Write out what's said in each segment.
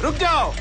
रुक जाओ।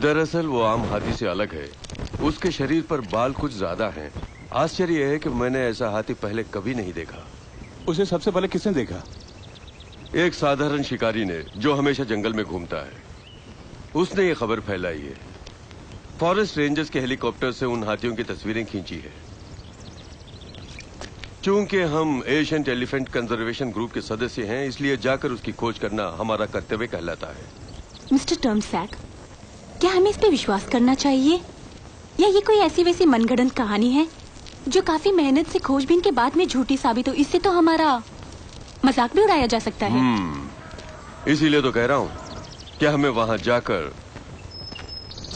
दरअसल वो आम हाथी से अलग है। उसके शरीर पर बाल कुछ ज्यादा हैं। आश्चर्य यह है कि मैंने ऐसा हाथी पहले कभी नहीं देखा। उसे सबसे पहले किसने देखा? एक साधारण शिकारी ने जो हमेशा जंगल में घूमता है। उसने ये खबर फैलाई है। फॉरेस्ट रेंजर्स के हेलीकॉप्टर से उन हाथियों की तस्वीरें खींची है। चूंकि हम एशियन एलिफेंट कंजर्वेशन ग्रुप के सदस्य हैं, इसलिए जाकर उसकी खोज करना हमारा कर्तव्य कहलाता है। मिस्टर टर्मसैक, क्या हमें इस पे विश्वास करना चाहिए या ये कोई ऐसी वैसी मनगढ़ंत कहानी है जो काफी मेहनत से खोजबीन के बाद में झूठी साबित हो? इससे तो हमारा मजाक भी उड़ाया जा सकता है। इसीलिए तो कह रहा हूँ कि हमें वहां जाकर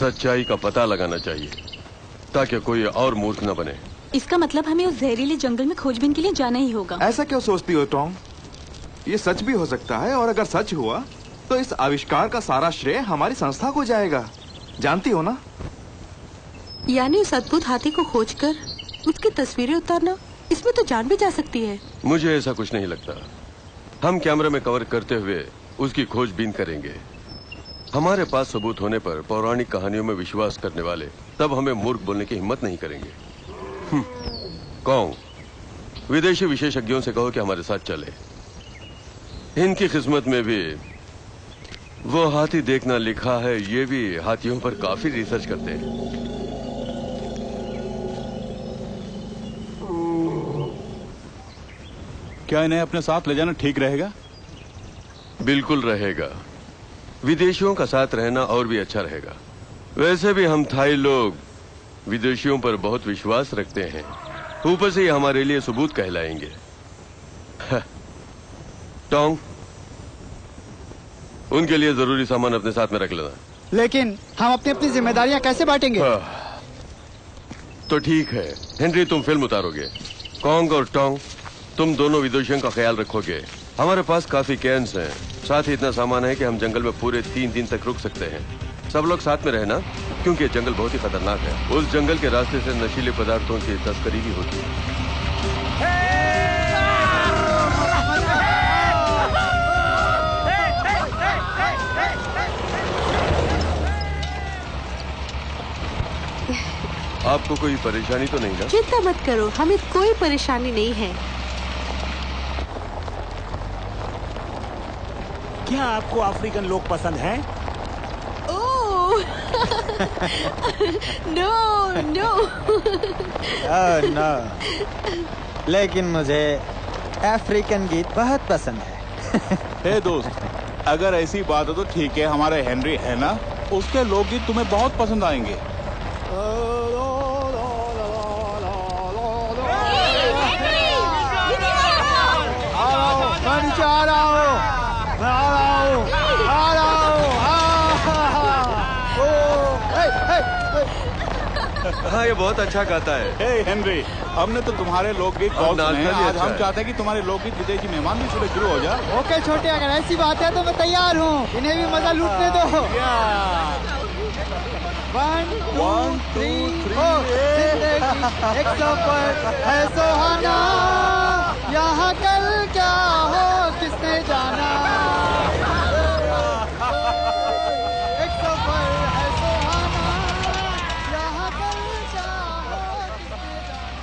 सच्चाई का पता लगाना चाहिए ताकि कोई और मूर्ख न बने। इसका मतलब हमें उस जहरीले जंगल में खोजबीन के लिए जाना ही होगा। ऐसा क्यों सोचती हो टॉम? ये सच भी हो सकता है, और अगर सच हुआ तो इस आविष्कार का सारा श्रेय हमारी संस्था को जाएगा। जानती हो ना? यानी उस अद्भुत हाथी को खोजकर उसकी तस्वीरें उतारना, इसमें तो जान भी जा सकती है। मुझे ऐसा कुछ नहीं लगता। हम कैमरा में कवर करते हुए उसकी खोजबीन करेंगे। हमारे पास सबूत होने पर पौराणिक कहानियों में विश्वास करने वाले तब हमें मूर्ख बोलने की हिम्मत नहीं करेंगे। कौन? विदेशी विशेषज्ञों से कहो कि हमारे साथ चले। इनकी किस्मत में भी वो हाथी देखना लिखा है। ये भी हाथियों पर काफी रिसर्च करते हैं। क्या इन्हें अपने साथ ले जाना ठीक रहेगा? बिल्कुल रहेगा। विदेशियों का साथ रहना और भी अच्छा रहेगा। वैसे भी हम थाई लोग विदेशियों पर बहुत विश्वास रखते हैं। ऊपर से ये हमारे लिए सबूत कहलाएंगे। टोंग, उनके लिए जरूरी सामान अपने साथ में रख लेना। लेकिन हम अपनी अपनी जिम्मेदारियां कैसे बांटेंगे? तो ठीक है हेनरी, तुम फिल्म उतारोगे। कॉन्ग और टोंग, तुम दोनों विदेशियों का ख्याल रखोगे। हमारे पास काफी कैंस हैं, साथ ही इतना सामान है कि हम जंगल में पूरे 3 दिन तक रुक सकते हैं। सब लोग साथ में रहना, क्योंकि ये जंगल बहुत ही खतरनाक है। उस जंगल के रास्ते से नशीले पदार्थों की तस्करी भी होती है। आपको कोई परेशानी तो नहीं ना? चिंता मत करो, हमें कोई परेशानी नहीं है। क्या आपको अफ्रीकन लोग पसंद हैं? Oh no no. नो, लेकिन मुझे अफ्रीकन गीत बहुत पसंद है। हे दोस्त, अगर ऐसी बात है तो ठीक है, हमारे हेनरी है ना, उसके लोकगीत तुम्हें बहुत पसंद आएंगे। मैं नीचे आ रहा हूँ, मैं आ रहा हूँ, आ रहा हूँ। हाँ, ये बहुत अच्छा गाता है। हे हेनरी, हमने तो तुम्हारे लोकगीत बहुत नाचना सुने हैं। भी आज अच्छा हम है। चाहते हैं कि तुम्हारे लोकगीत विजय जी मेहमान भी सुने शुरू हो जाए। ओके छोटे, अगर ऐसी बात है तो मैं तैयार हूँ, इन्हें भी मजा लूटने दो। 1 2 3 जिंदगी एक सफर है सुहाना, यहाँ कल क्या हो किसने जाना। एक सफर है सुहाना, यहाँ कल क्या हो किसने जाना।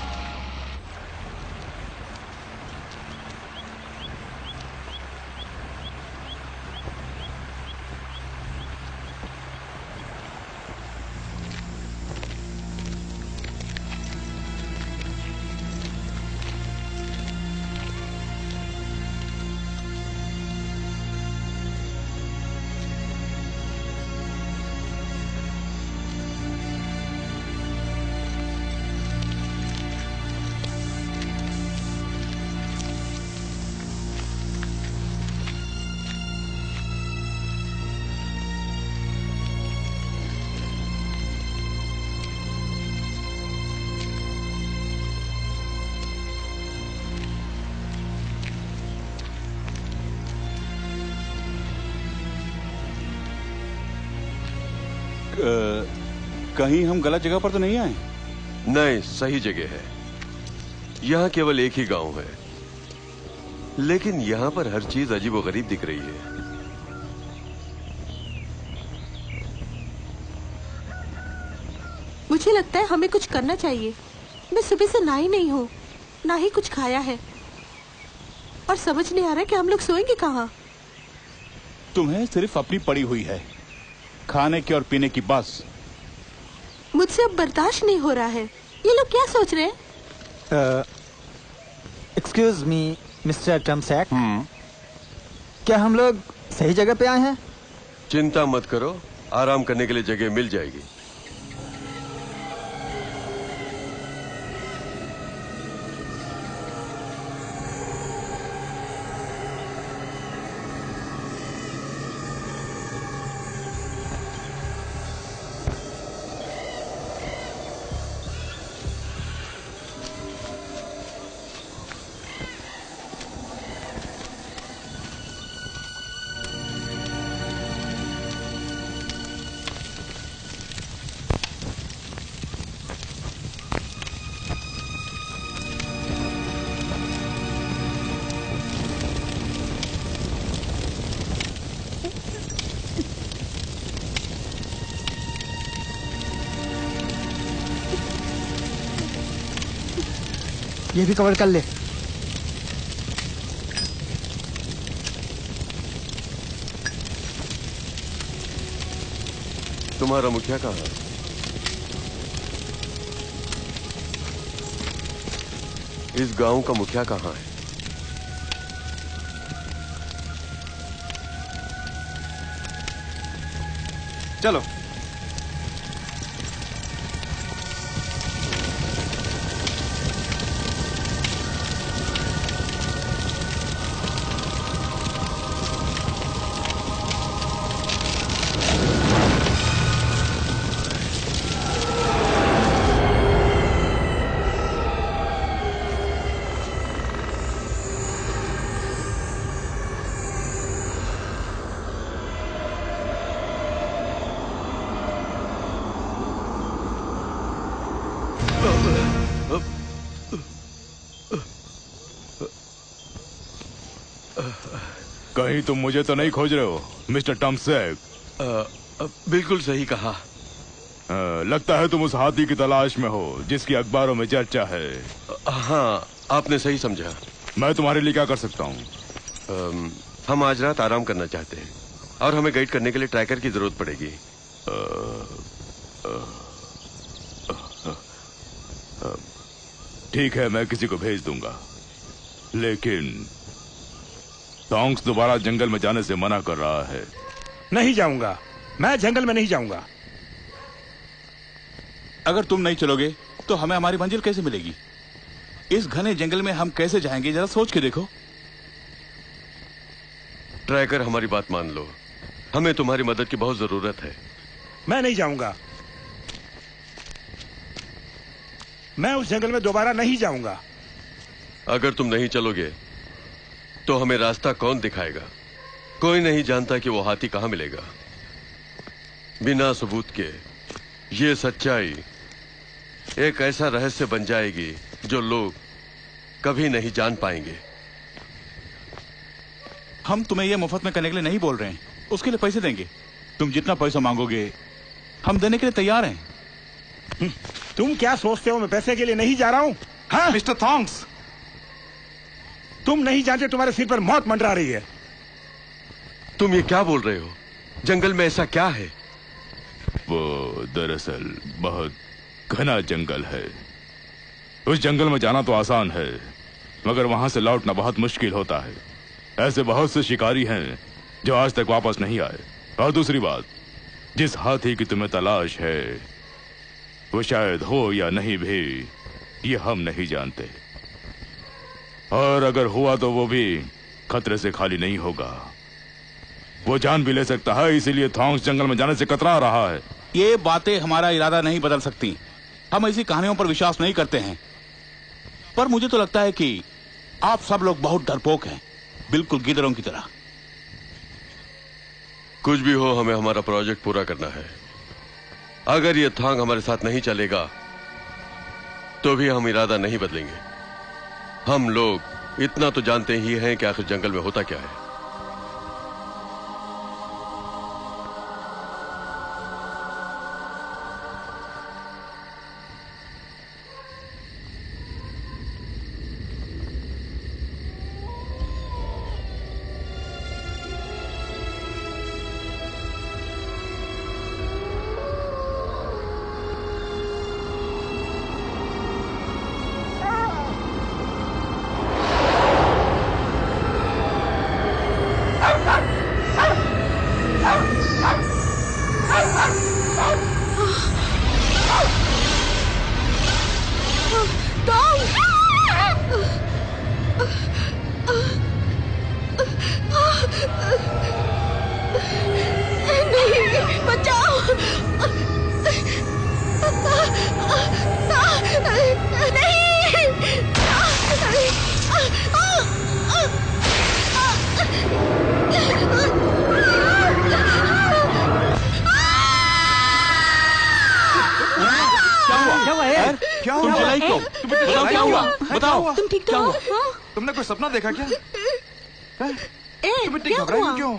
कहीं हम गलत जगह पर तो नहीं आए? नहीं, सही जगह है। यहाँ केवल एक ही गांव है, लेकिन यहाँ पर हर चीज अजीबोगरीब दिख रही है। मुझे लगता है हमें कुछ करना चाहिए। मैं सुबह से नहाई नहीं हूँ, ना ही कुछ खाया है, और समझ नहीं आ रहा कि हम लोग सोएंगे कहाँ। तुम्हें सिर्फ अपनी पड़ी हुई है, खाने की और पीने की बस। मुझसे अब बर्दाश्त नहीं हो रहा है। ये लोग क्या सोच रहे हैं? एक्सक्यूज मी मिस्टर टमसैक, क्या हम लोग सही जगह पे आए हैं? चिंता मत करो, आराम करने के लिए जगह मिल जाएगी। ये भी कवर कर ले। तुम्हारा मुखिया कहाँ है? इस गांव का मुखिया कहाँ है? चलो। कहीं तुम मुझे तो नहीं खोज रहे हो मिस्टर टमसैक? बिल्कुल सही कहा। लगता है तुम उस हाथी की तलाश में हो जिसकी अखबारों में चर्चा है। हाँ, आपने सही समझा। मैं तुम्हारे लिए क्या कर सकता हूँ? हम आज रात आराम करना चाहते हैं और हमें गाइड करने के लिए ट्रैकर की जरूरत पड़ेगी। ठीक है, मैं किसी को भेज दूंगा, लेकिन टोंक्स दोबारा जंगल में जाने से मना कर रहा है। नहीं जाऊंगा, मैं जंगल में नहीं जाऊंगा। अगर तुम नहीं चलोगे तो हमें हमारी मंजिल कैसे मिलेगी? इस घने जंगल में हम कैसे जाएंगे, जरा सोच के देखो। ट्रैकर, हमारी बात मान लो, हमें तुम्हारी मदद की बहुत जरूरत है। मैं नहीं जाऊंगा, मैं उस जंगल में दोबारा नहीं जाऊंगा। अगर तुम नहीं चलोगे तो हमें रास्ता कौन दिखाएगा? कोई नहीं जानता कि वो हाथी कहां मिलेगा। बिना सबूत के ये सच्चाई एक ऐसा रहस्य बन जाएगी जो लोग कभी नहीं जान पाएंगे। हम तुम्हें यह मुफ्त में करने के लिए नहीं बोल रहे हैं, उसके लिए पैसे देंगे। तुम जितना पैसा मांगोगे हम देने के लिए तैयार हैं। तुम क्या सोचते हो मैं पैसे के लिए नहीं जा रहा हूं? हाँ? मिस्टर थॉन्ग्स, तुम नहीं जानते तुम्हारे सिर पर मौत मंडरा रही है। तुम ये क्या बोल रहे हो? जंगल में ऐसा क्या है? वो दरअसल बहुत घना जंगल है। उस जंगल में जाना तो आसान है, मगर वहां से लौटना बहुत मुश्किल होता है। ऐसे बहुत से शिकारी हैं जो आज तक वापस नहीं आए। और दूसरी बात, जिस हाथी की तुम्हें तलाश है वो शायद हो या नहीं भी, ये हम नहीं जानते। और अगर हुआ तो वो भी खतरे से खाली नहीं होगा। वो जान भी ले सकता है, इसीलिए थॉन्ग्स जंगल में जाने से कतरा रहा है। ये बातें हमारा इरादा नहीं बदल सकती। हम ऐसी कहानियों पर विश्वास नहीं करते हैं। पर मुझे तो लगता है कि आप सब लोग बहुत डरपोक हैं, बिल्कुल गिदड़ों की तरह। कुछ भी हो, हमें हमारा प्रोजेक्ट पूरा करना है। अगर ये थांग हमारे साथ नहीं चलेगा तो भी हम इरादा नहीं बदलेंगे। हम लोग इतना तो जानते ही हैं कि आखिर जंगल में होता क्या है। तुम ठीक तो हो? तुमने कोई सपना देखा क्या? तुम इतनी क्या घबराई हुआ? क्यों?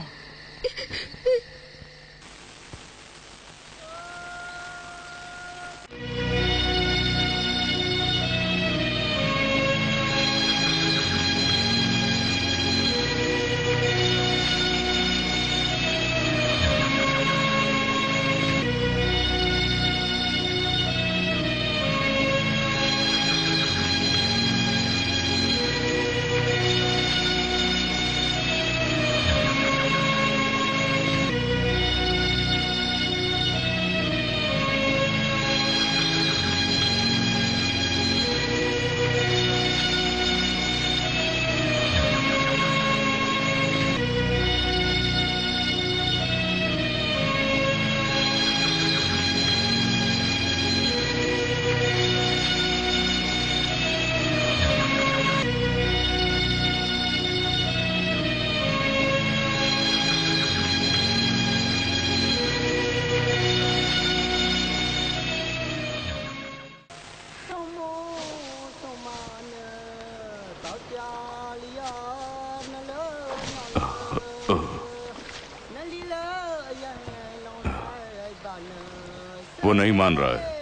वो नहीं मान रहा है।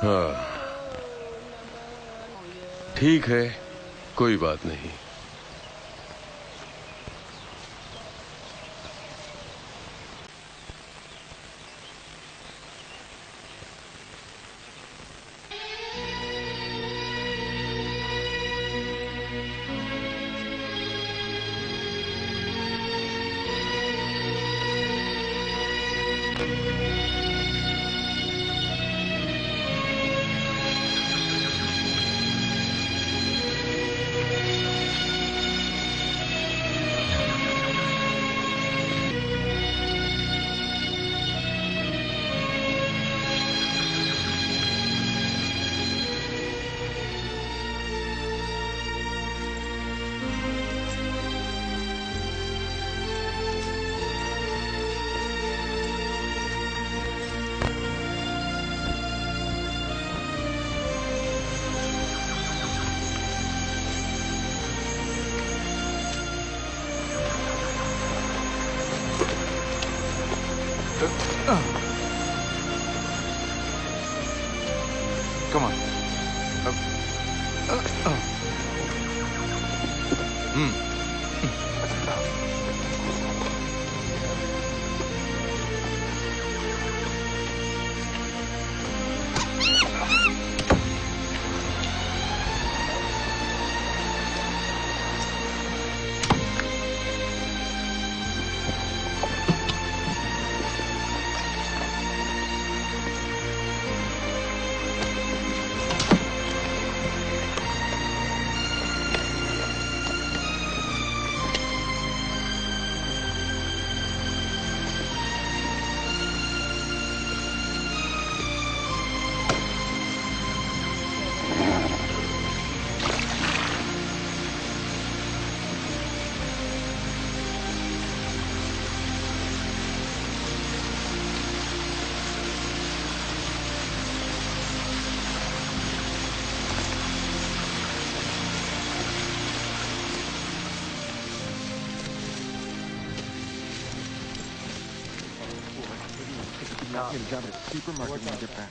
हाँ, ठीक है, कोई बात नहीं। Come on. Supermarket when you get back.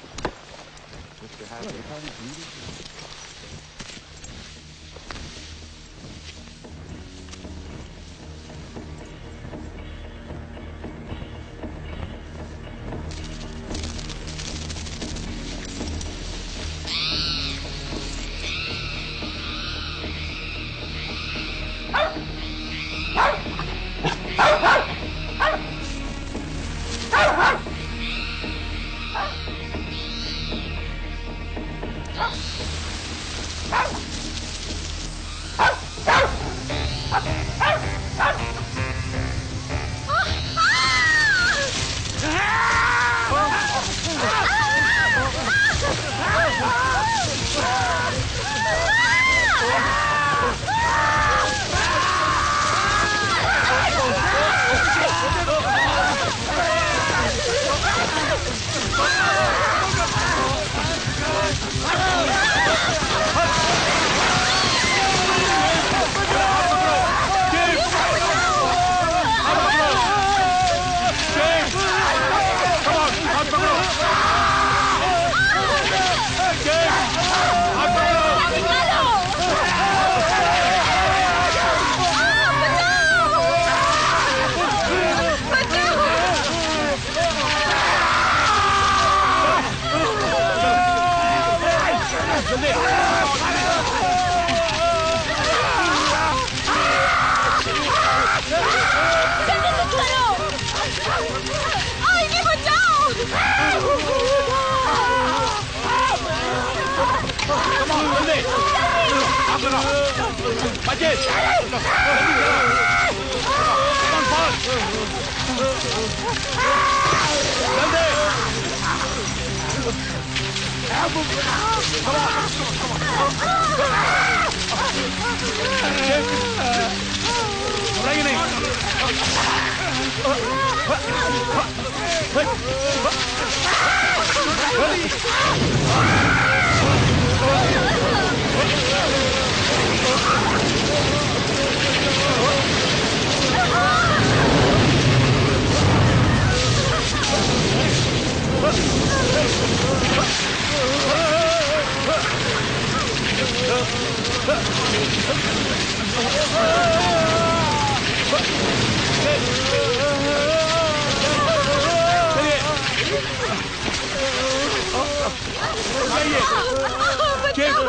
बचाइए।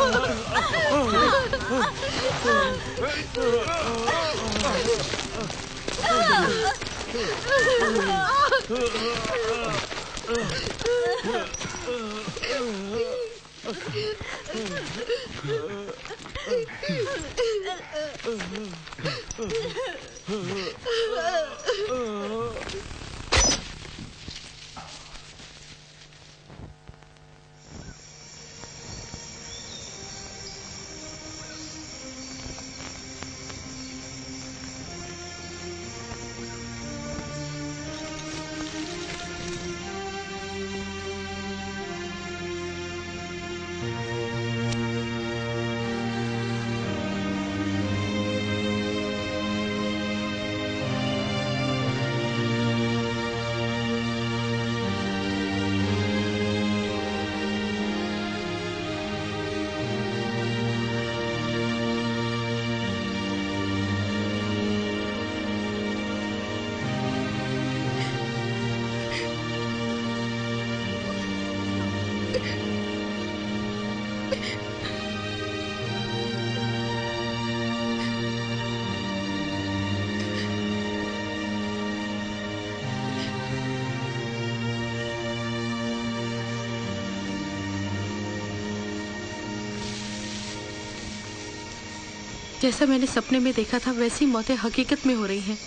जैसा मैंने सपने में देखा था वैसी मौतें हकीकत में हो रही हैं।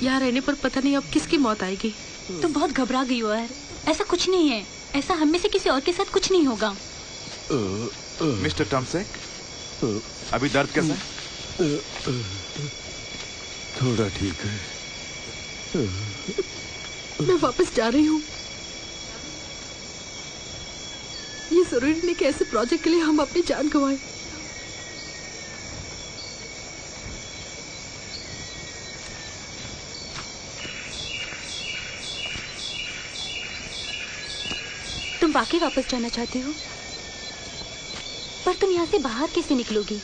यहाँ रहने पर पता नहीं अब किसकी मौत आएगी। तुम बहुत घबरा गई हो यार। ऐसा कुछ नहीं है। ऐसा हम में से किसी और के साथ कुछ नहीं होगा। मिस्टर टमसेक, अभी दर्द कैसा है? थोड़ा ठीक है। मैं वापस जा रही हूँ। ये जरूरी नहीं कि ऐसे प्रोजेक्ट के लिए हम अपनी जान गंवाएं। तुम वाकई वापस जाना चाहती हो? पर तुम यहाँ से बाहर कैसे निकलोगी?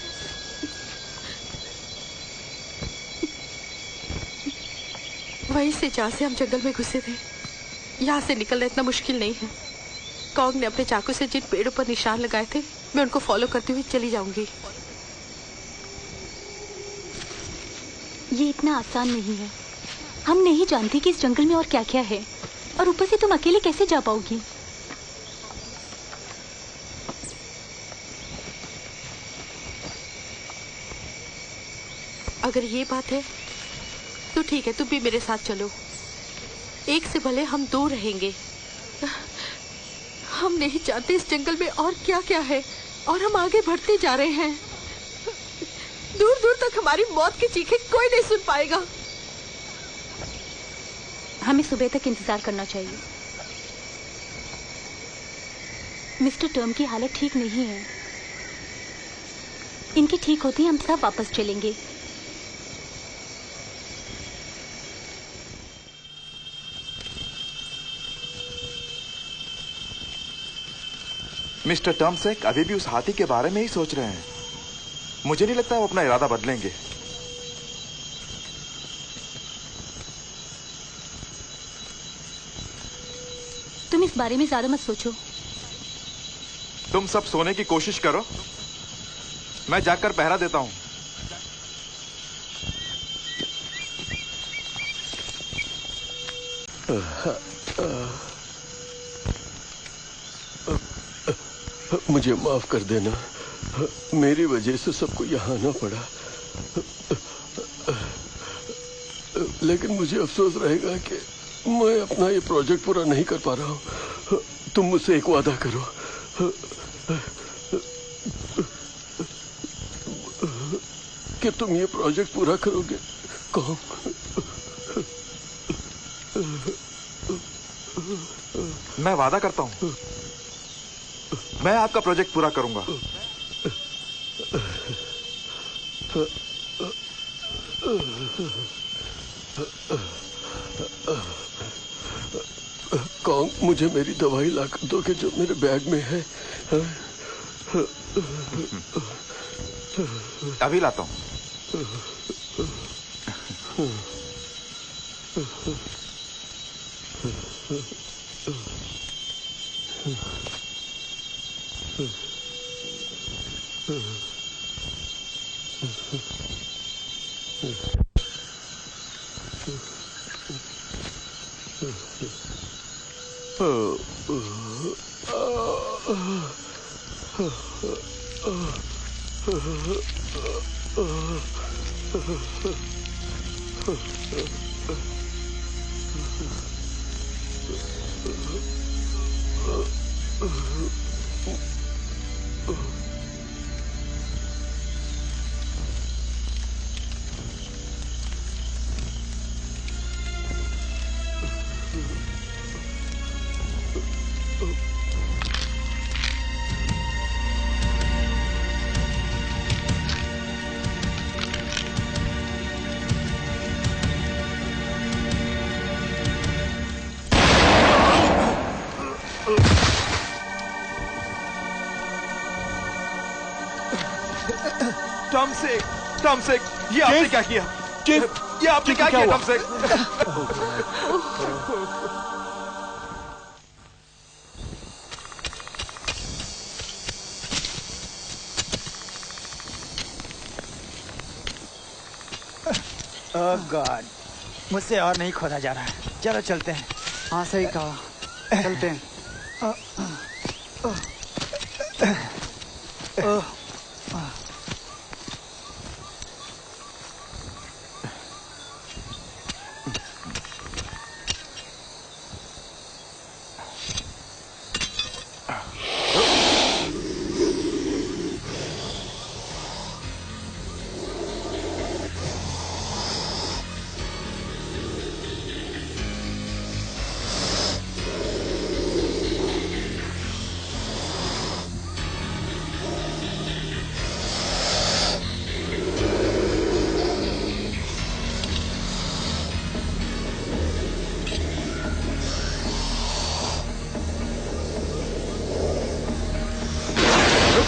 वहीं से जहाँ से हम जंगल में घुसे थे। यहाँ से निकलना इतना मुश्किल नहीं है। कॉन्ग ने अपने चाकू से जिन पेड़ों पर निशान लगाए थे, मैं उनको फॉलो करती हुई चली जाऊंगी। ये इतना आसान नहीं है। हम नहीं जानती कि इस जंगल में और क्या क्या है, और ऊपर से तुम अकेले कैसे जा पाओगी? अगर ये बात है तो ठीक है, तुम भी मेरे साथ चलो। एक से भले हम दो रहेंगे। हम नहीं जानते इस जंगल में और क्या क्या है, और हम आगे बढ़ते जा रहे हैं। दूर दूर तक हमारी मौत की चीखें कोई नहीं सुन पाएगा। हमें सुबह तक इंतजार करना चाहिए। मिस्टर टर्म की हालत ठीक नहीं है। इनकी ठीक होती हम सब वापस चलेंगे। मिस्टर टमसेक अभी भी उस हाथी के बारे में ही सोच रहे हैं। मुझे नहीं लगता वो अपना इरादा बदलेंगे। तुम इस बारे में ज्यादा मत सोचो। तुम सब सोने की कोशिश करो, मैं जाकर पहरा देता हूं। मुझे माफ कर देना, मेरी वजह से सबको यहाँ आना पड़ा। लेकिन मुझे अफसोस रहेगा कि मैं अपना ये प्रोजेक्ट पूरा नहीं कर पा रहा हूँ। तुम मुझसे एक वादा करो कि तुम ये प्रोजेक्ट पूरा करोगे। कहो। मैं वादा करता हूं, मैं आपका प्रोजेक्ट पूरा करूंगा। कौन मुझे मेरी दवाई लाकर दोगे जो मेरे बैग में है? अभी लाता हूं। टॉम सेक, ये आपने क्या किया? ये आपने क्या किया टॉम सेक? ओह गॉड, मुझसे और नहीं खोदा जा रहा है। चलो चलते हैं। हाँ सही कहा, चलते हैं।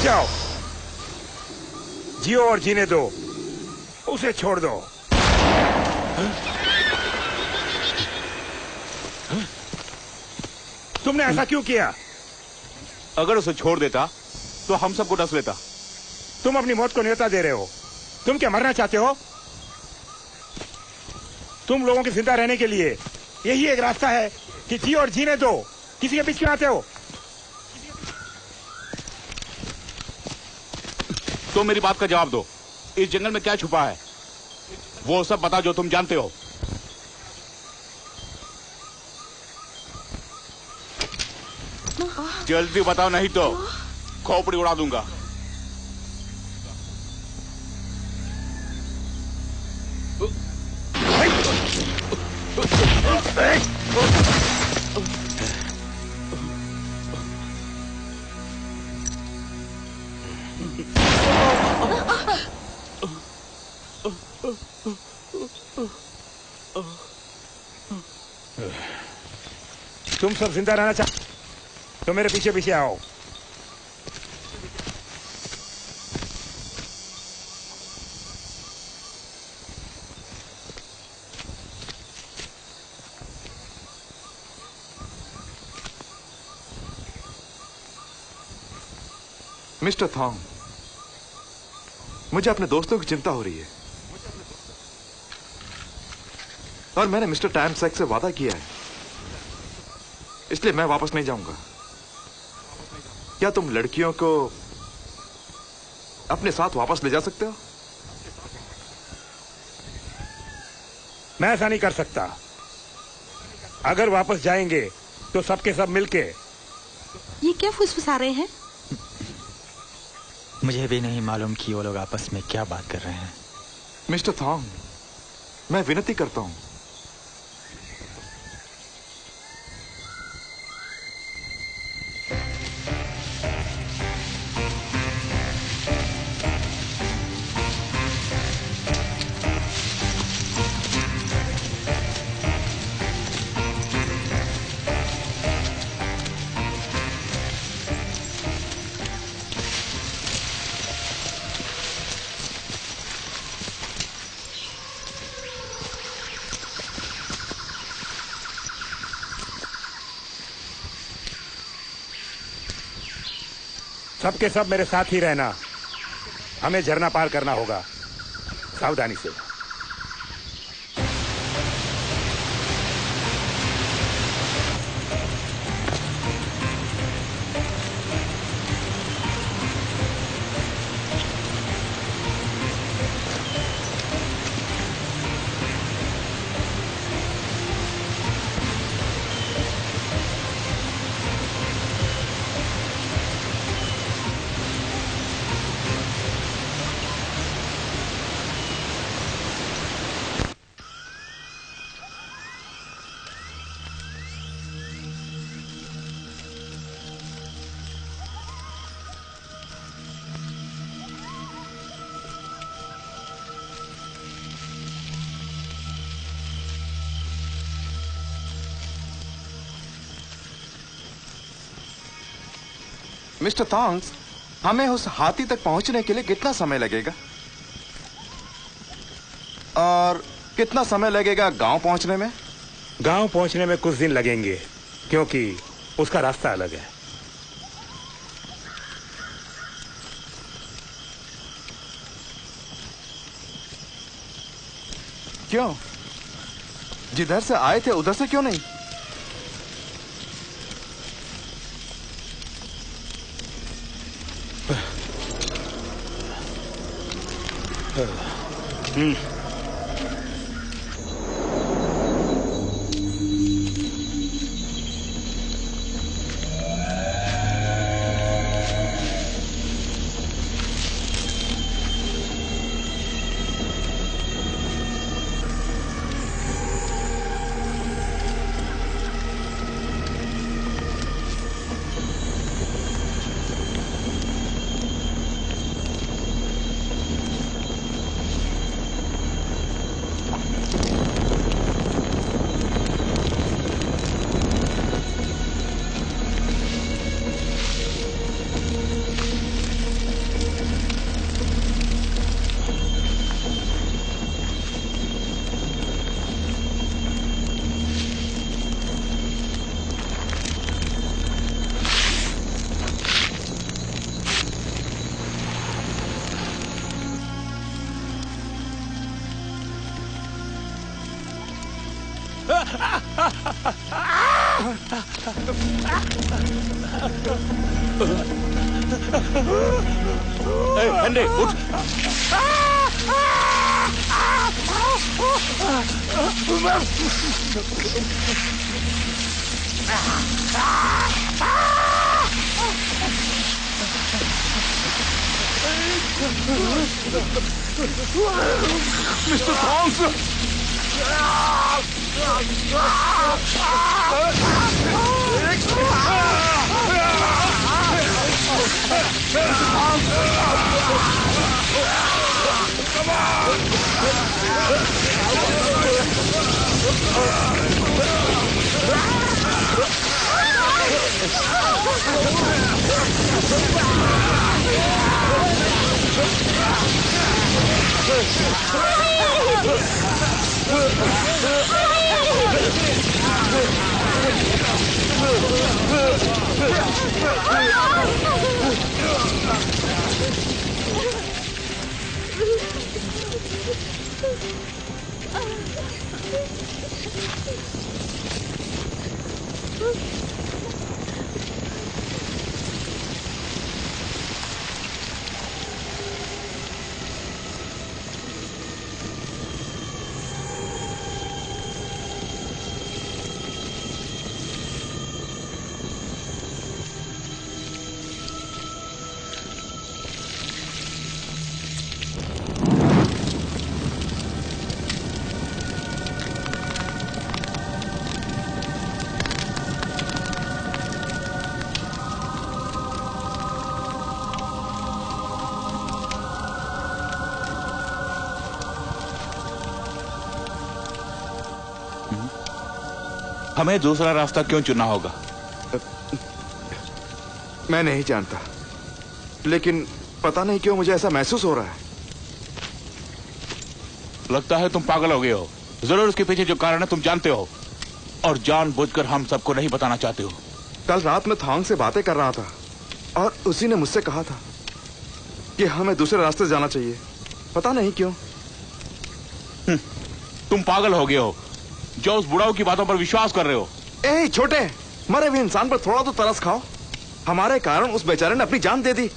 जाओ, जियो और जीने दो, उसे छोड़ दो। तुमने ऐसा क्यों किया? अगर उसे छोड़ देता तो हम सबको डस लेता। तुम अपनी मौत को न्योता दे रहे हो। तुम क्या मरना चाहते हो? तुम लोगों के जिंदा रहने के लिए यही एक रास्ता है कि जियो और जीने दो। किसी के पीछे क्यों आते हो? तुम मेरी बात का जवाब दो। इस जंगल में क्या छुपा है? वो सब बता जो तुम जानते हो। जल्दी बताओ, नहीं तो खोपड़ी उड़ा दूंगा। तुम सब जिंदा रहना चाहते तो मेरे पीछे पीछे आओ। मिस्टर थॉन्ग, मुझे अपने दोस्तों की चिंता हो रही है और मैंने मिस्टर टाइम सेक से वादा किया है, इसलिए मैं वापस नहीं जाऊंगा। क्या तुम लड़कियों को अपने साथ वापस ले जा सकते हो? मैं ऐसा नहीं कर सकता। अगर वापस जाएंगे तो सबके सब मिलके। ये क्या फुसफुसा रहे हैं? मुझे भी नहीं मालूम कि वो लोग आपस में क्या बात कर रहे हैं। मिस्टर थॉन्ग, मैं विनती करता हूं, सबके सब मेरे साथ ही रहना। हमें झरना पार करना होगा, सावधानी से। मिस्टर थॉन्ग्स, हमें उस हाथी तक पहुंचने के लिए कितना समय लगेगा? और कितना समय लगेगा गांव पहुंचने में? गांव पहुंचने में कुछ दिन लगेंगे, क्योंकि उसका रास्ता अलग है। क्यों? जिधर से आए थे उधर से क्यों नहीं? हेनरी, उठ। Mister Thoms! हमें दूसरा रास्ता क्यों चुनना होगा? मैं नहीं जानता, लेकिन पता नहीं क्यों मुझे ऐसा महसूस हो रहा है। लगता है तुम पागल हो गए हो। जरूर उसके पीछे जो कारण है तुम जानते हो, और जानबूझकर हम सबको नहीं बताना चाहते हो। कल रात में थॉन्ग से बातें कर रहा था। और उसी ने मुझसे कहा था कि हमें दूसरे रास्ते से जाना चाहिए। पता नहीं क्यों। तुम पागल हो गए हो जो उस बुढ़ाऊ की बातों पर विश्वास कर रहे हो। ए छोटे, मरे हुए इंसान पर थोड़ा तो तरस खाओ। हमारे कारण उस बेचारे ने अपनी जान दे दी,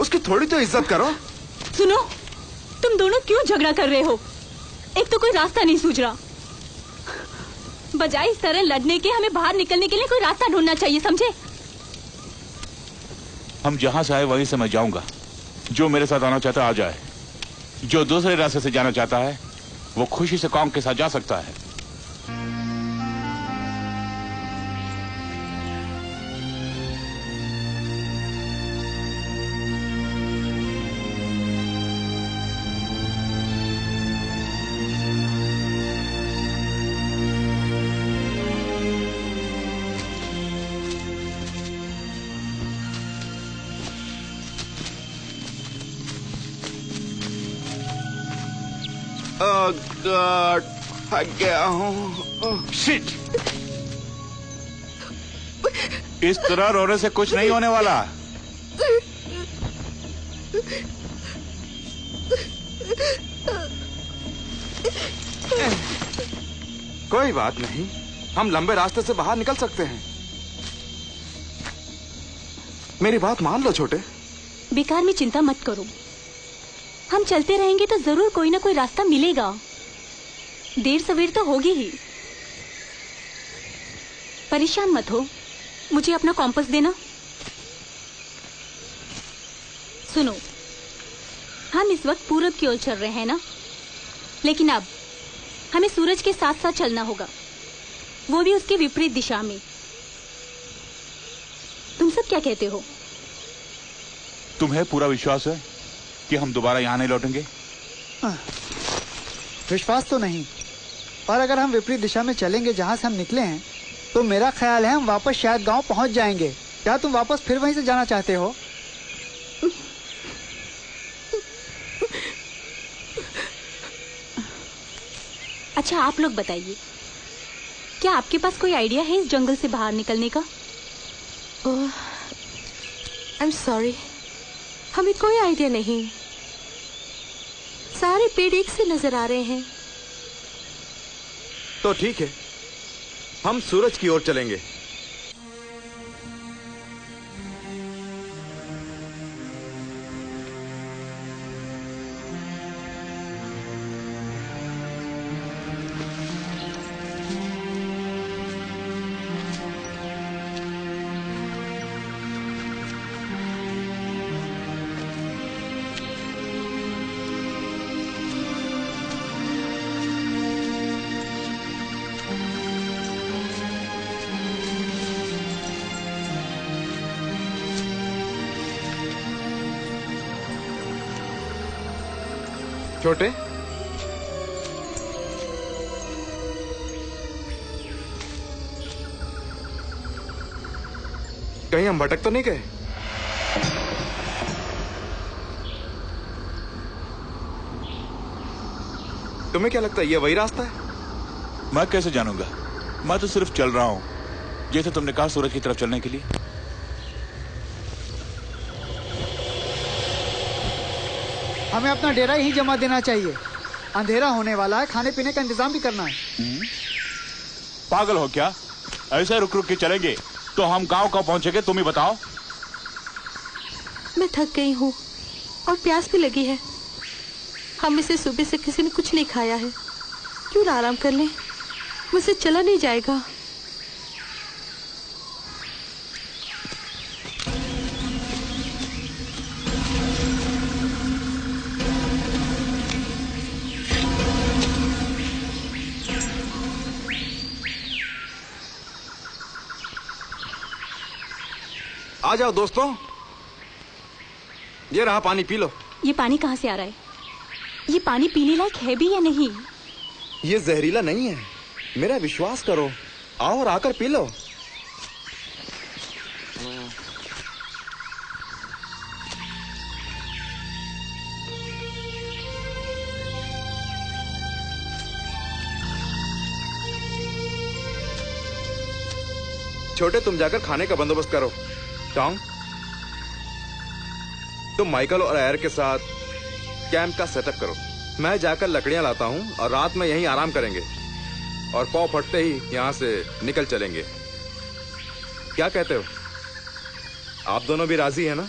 उसकी थोड़ी तो इज्जत करो। सुनो, तुम दोनों क्यों झगड़ा कर रहे हो? एक तो कोई रास्ता नहीं सूझ रहा, बजाय इस तरह लड़ने के हमें बाहर निकलने के लिए कोई रास्ता ढूंढना चाहिए, समझे? हम जहां से आए वहीं से मैं जाऊंगा। जो मेरे साथ आना चाहता है आ जाए, जो दूसरे रास्ते से जाना चाहता है वो खुशी से कॉन्ग के साथ जा सकता है। गॉड, थक गया हूँ। शिट! इस तरह रोने से कुछ नहीं होने वाला। कोई बात नहीं, हम लंबे रास्ते से बाहर निकल सकते हैं। मेरी बात मान लो छोटे। बेकार में चिंता मत करो, हम चलते रहेंगे तो जरूर कोई ना कोई रास्ता मिलेगा। देर सवेर तो होगी ही। परेशान मत हो, मुझे अपना कॉम्पास देना। सुनो, हम इस वक्त पूरब की ओर चल रहे हैं ना, लेकिन अब हमें सूरज के साथ साथ चलना होगा, वो भी उसके विपरीत दिशा में। तुम सब क्या कहते हो? तुम्हें पूरा विश्वास है कि हम दोबारा यहाँ नहीं लौटेंगे? विश्वास तो नहीं, और अगर हम विपरीत दिशा में चलेंगे जहां से हम निकले हैं तो मेरा ख्याल है हम वापस शायद गांव पहुंच जाएंगे। क्या तुम वापस फिर वहीं से जाना चाहते हो? अच्छा, आप लोग बताइए, क्या आपके पास कोई आइडिया है इस जंगल से बाहर निकलने का? आई एम सॉरी, हमें कोई आइडिया नहीं। सारे पेड़ एक से नजर आ रहे हैं। तो ठीक है, हम सूरज की ओर चलेंगे। छोटे, कहीं हम भटक तो नहीं गए? तुम्हें क्या लगता है ये वही रास्ता है? मैं कैसे जानूंगा? मैं तो सिर्फ चल रहा हूं, जैसे तुमने कहा सूरज की तरफ चलने के लिए। हमें अपना डेरा ही जमा देना चाहिए। अंधेरा होने वाला है, खाने पीने का इंतजाम भी करना है। पागल हो क्या? ऐसे रुक रुक के चलेंगे तो हम गांव कब पहुंचेंगे, तुम ही बताओ। मैं थक गई हूँ और प्यास भी लगी है। हम इसे सुबह से किसी ने कुछ नहीं खाया है, क्यों ना आराम कर लें? मुझसे चला नहीं जाएगा। आ जाओ दोस्तों, ये रहा पानी, पी लो। ये पानी कहाँ से आ रहा है? ये पानी पीने लायक है भी या नहीं? ये जहरीला नहीं है, मेरा विश्वास करो। आओ और आकर पी लो। छोटे, तुम जाकर खाने का बंदोबस्त करो। टॉम, तुम माइकल और एयर के साथ कैंप का सेटअप करो। मैं जाकर लकड़ियां लाता हूँ और रात में यहीं आराम करेंगे और पाँव फटते ही यहाँ से निकल चलेंगे। क्या कहते हो? आप दोनों भी राजी है ना?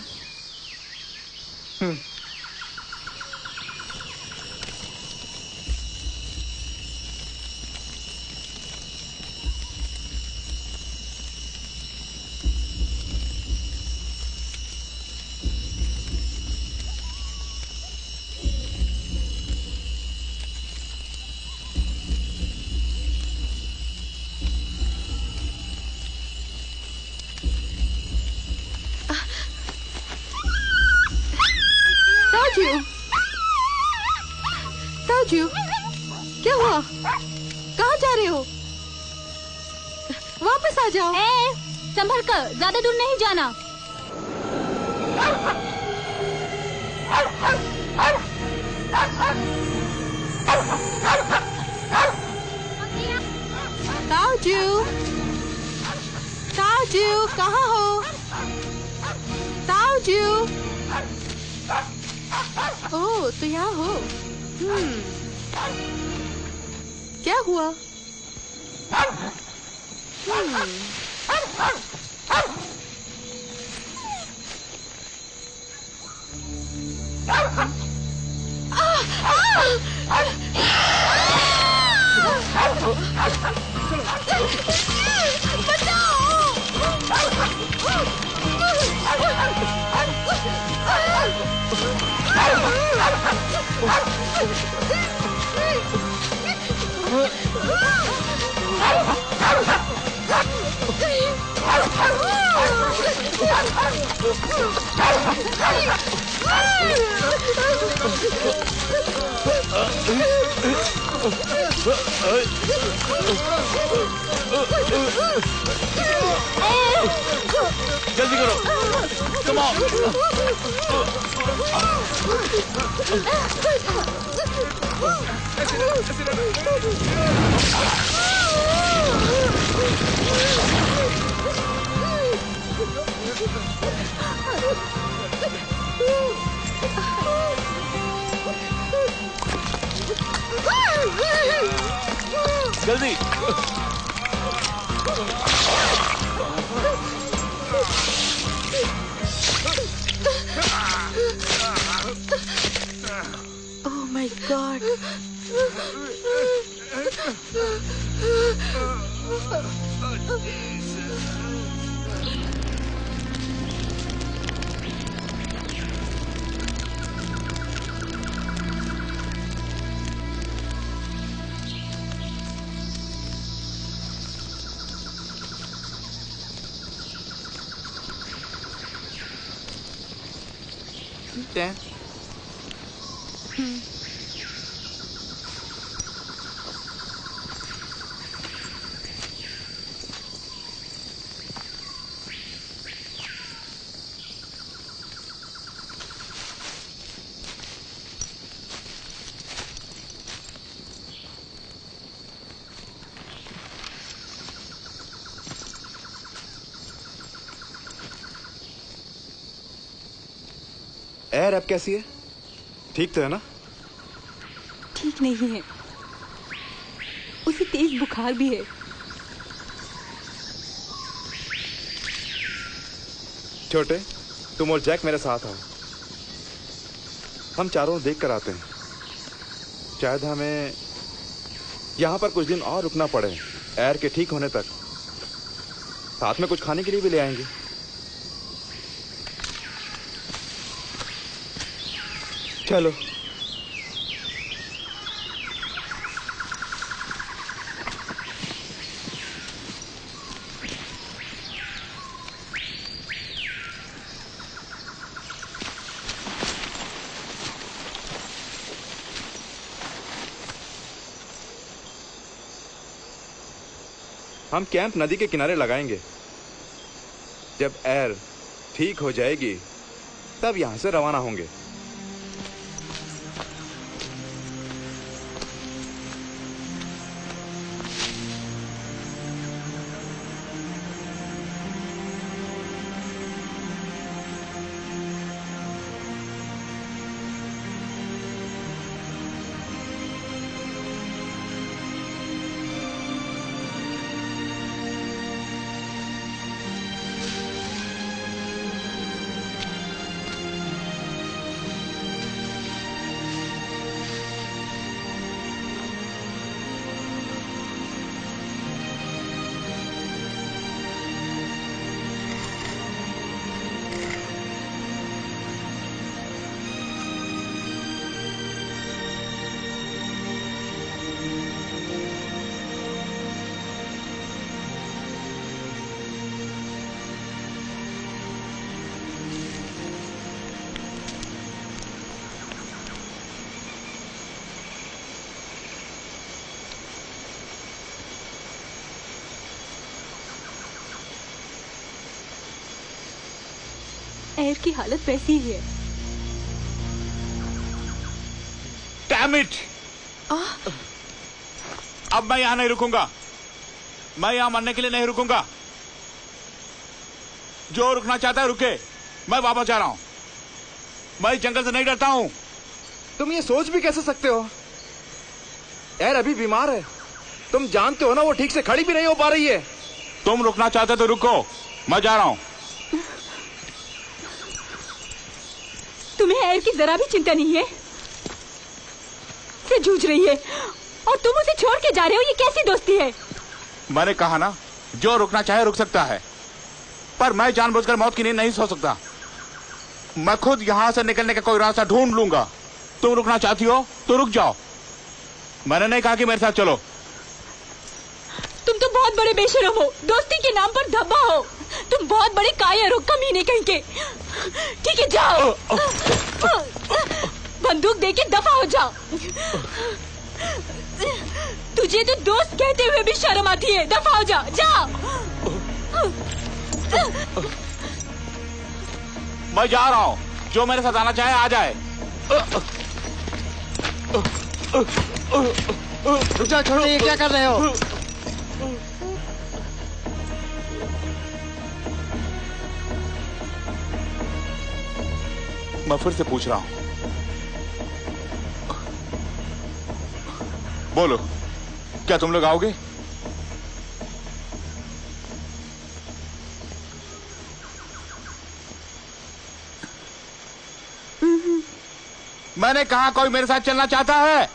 ताजू, क्या हुआ? कहाँ जा रहे हो? वापस आ जाओ। संभल कर, ज्यादा दूर नहीं जाना। ताजू, ताजू कहाँ हो? ताजू, ओह तो यहाँ हो। क्या हुआ? जल्दी करो, कम ऑन। जल्दी। Oh my God. Dan? Air अब कैसी है? ठीक तो है ना? ठीक नहीं है, उसे तेज बुखार भी है। छोटे, तुम और जैक मेरे साथ आओ। हम चारों देख कर आते हैं। शायद हमें यहाँ पर कुछ दिन और रुकना पड़े, एयर के ठीक होने तक। साथ में कुछ खाने के लिए भी ले आएंगे। चलो। हम कैंप नदी के किनारे लगाएंगे। जब एयर ठीक हो जाएगी तब यहां से रवाना होंगे। एयर की हालत वैसी ही है। Damn it! अब मैं यहाँ नहीं रुकूंगा। मैं यहाँ मरने के लिए नहीं रुकूंगा। जो रुकना चाहता है रुके। मैं वापस जा रहा हूँ। मैं इस जंगल से नहीं डरता हूँ। तुम ये सोच भी कैसे सकते हो? एयर अभी बीमार है, तुम जानते हो ना, वो ठीक से खड़ी भी नहीं हो पा रही है। तुम रुकना चाहते तो रुको, मैं जा रहा हूँ। तुम्हें एयर की जरा भी चिंता नहीं है? से जूझ रही है और तुम उसे छोड़ के जा रहे हो, ये कैसी दोस्ती है? मैंने कहा ना, जो रुकना चाहे रुक सकता है, पर मैं जानबूझकर मौत की नींद नहीं सो सकता। मैं खुद यहाँ से निकलने का कोई रास्ता ढूंढ लूंगा। तुम रुकना चाहती हो तो रुक जाओ। मैंने नहीं कहा कि मेरे साथ चलो। तुम तो बहुत बड़े बेशरम हो, दोस्ती के नाम पर धब्बा हो। तुम बहुत बड़े कायर हो, कमीने कहीं के। ठीक है, जाओ। बंदूक दे के दफा हो जाओ। तुझे तो दोस्त कहते हुए भी शर्म आती है। दफा हो जा, जा। मैं जा रहा हूँ। जो मेरे साथ आना चाहे आ जाए। रुक जाओ छोटे, ये क्या कर रहे हो? मैं फिर से पूछ रहा हूँ, बोलो, क्या तुम लोग आओगे? मैंने कहा कोई मेरे साथ चलना चाहता है?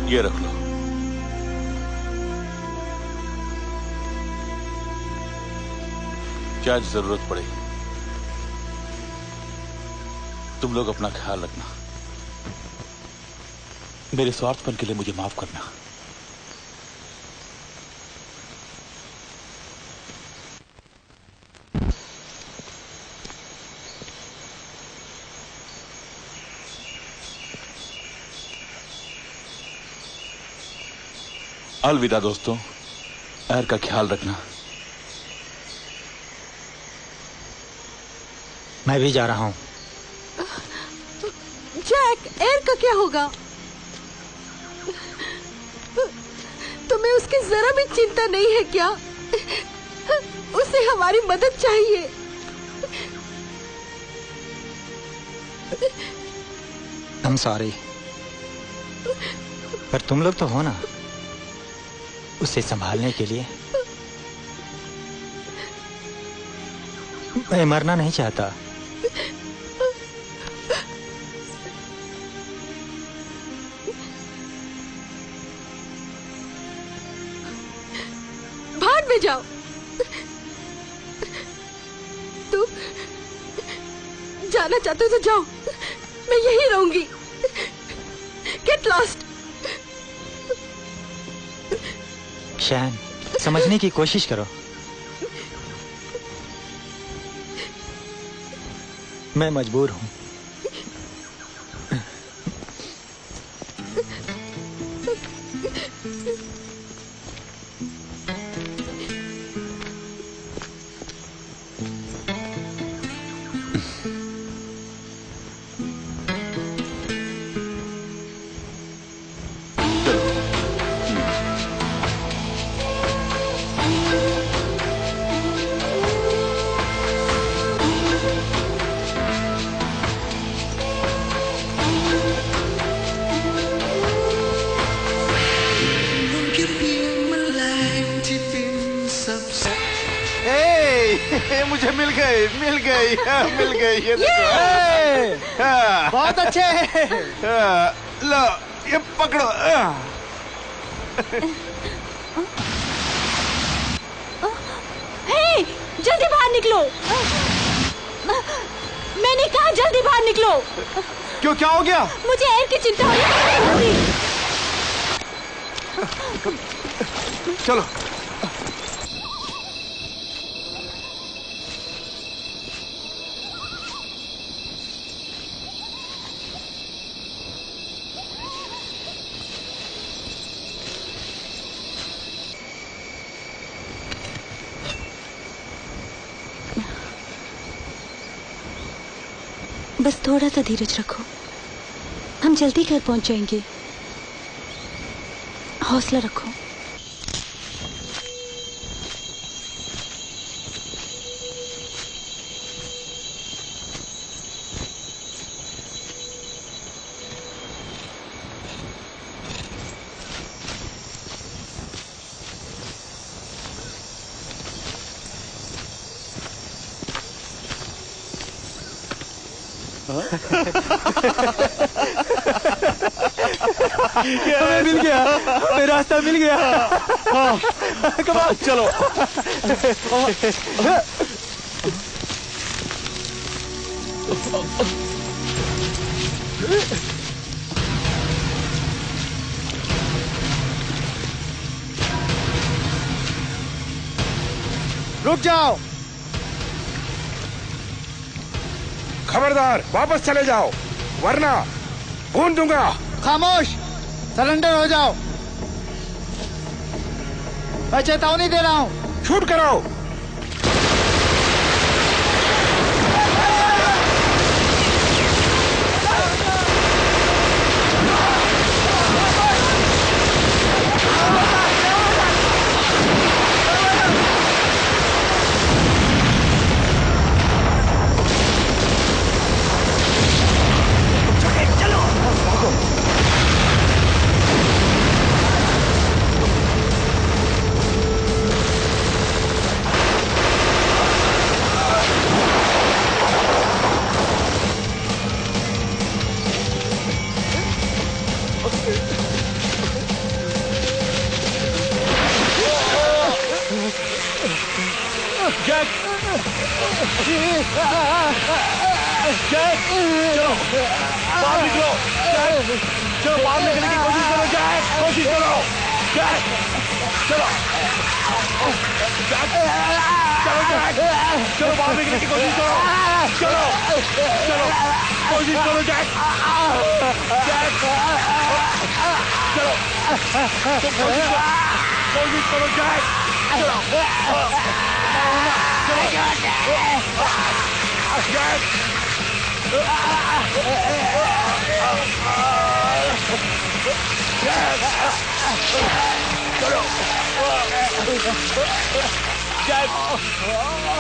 ये रख लो। क्या जरूरत पड़े, तुम लोग अपना ख्याल रखना। मेरे स्वार्थपन के लिए मुझे माफ करना। अलविदा दोस्तों, एयर का ख्याल रखना। मैं भी जा रहा हूँ। जैक, एयर का क्या होगा? तुम्हें उसकी जरा भी चिंता नहीं है क्या? उसे हमारी मदद चाहिए। I'm sorry, पर तुम लोग तो हो ना उसे संभालने के लिए। मैं मरना नहीं चाहता। भाग में जाओ। तुम जाना चाहते हो तो जाओ, मैं यहीं रहूंगी। Get lost. शैन, समझने की कोशिश करो। मैं मजबूर हूं। मुझे मिल गई मिल गई मिल गई ये बहुत अच्छे। लो ये पकड़ो। हे, जल्दी बाहर निकलो। मैंने कहा जल्दी बाहर निकलो। क्यों, क्या हो गया? मुझे एयर की चिंता हो रही है। चलो। बस थोड़ा सा धीरज रखो, हम जल्दी घर पहुंच जाएंगे। हौसला रखो। हमें मिल गया, हमें रास्ता मिल गया। कमाल, चलो। रुक जाओ। खबरदार, वापस चले जाओ वरना भून दूंगा। खामोश, सरेंडर हो जाओ। मैं चेतावनी दे रहा हूँ। शूट करो।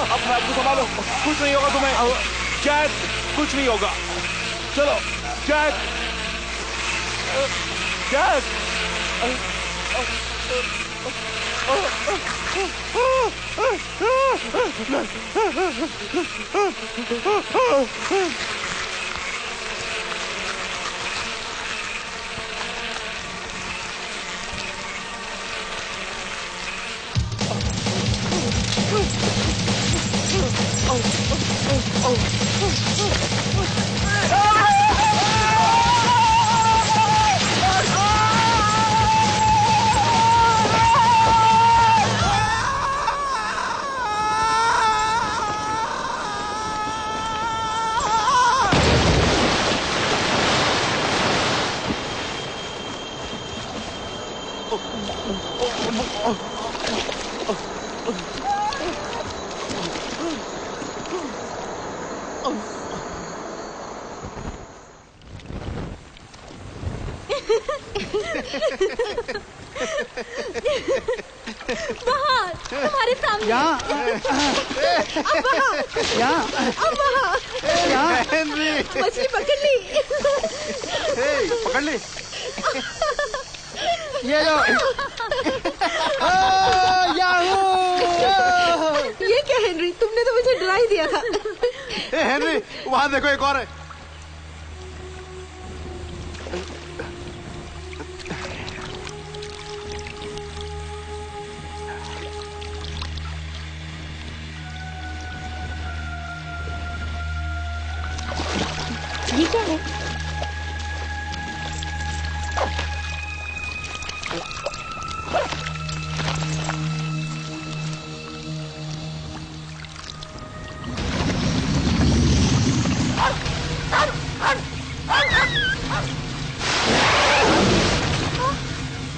अपने आप को संभालो, कुछ नहीं होगा तुम्हें। जैक, कुछ नहीं होगा। चलो जैक, जैक। वहाँ तुम्हारे सामने। यहाँ हेनरी, मछली पकड़ ली। पकड़ ली। ये लो। याहू! ये क्या हेनरी, तुमने तो हेनरी, वहां देखो एक और है। ये क्या है?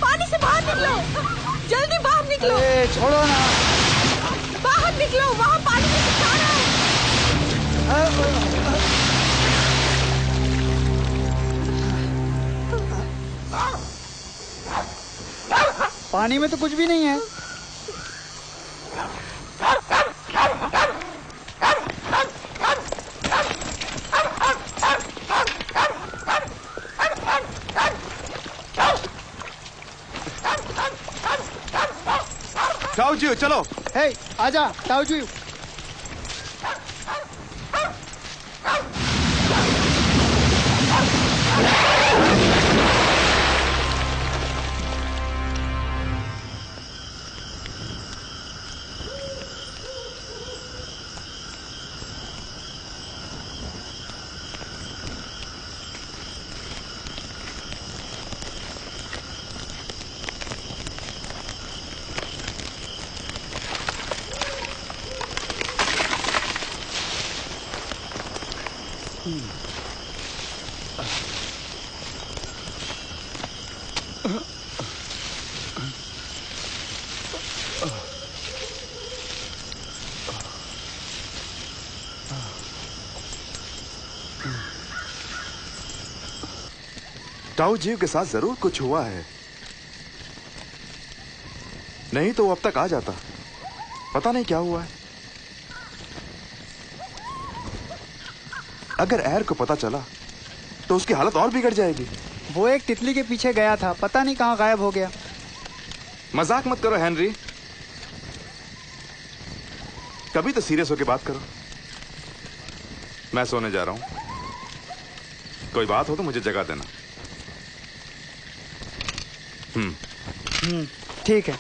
पानी से बाहर निकलो, जल्दी बाहर निकलो। छोड़ो ना। बाहर निकलो, वहाँ पानी में दिखा रहा है। पानी में तो कुछ भी नहीं है। ताऊजी चलो। हे आजा ताऊजी। ताऊ जीव के साथ जरूर कुछ हुआ है, नहीं तो वो अब तक आ जाता। पता नहीं क्या हुआ है। अगर एर को पता चला तो उसकी हालत और बिगड़ जाएगी। वो एक तितली के पीछे गया था, पता नहीं कहाँ गायब हो गया। मजाक मत करो हेनरी, कभी तो सीरियस होकर बात करो। मैं सोने जा रहा हूं, कोई बात हो तो मुझे जगा देना। ठीक है।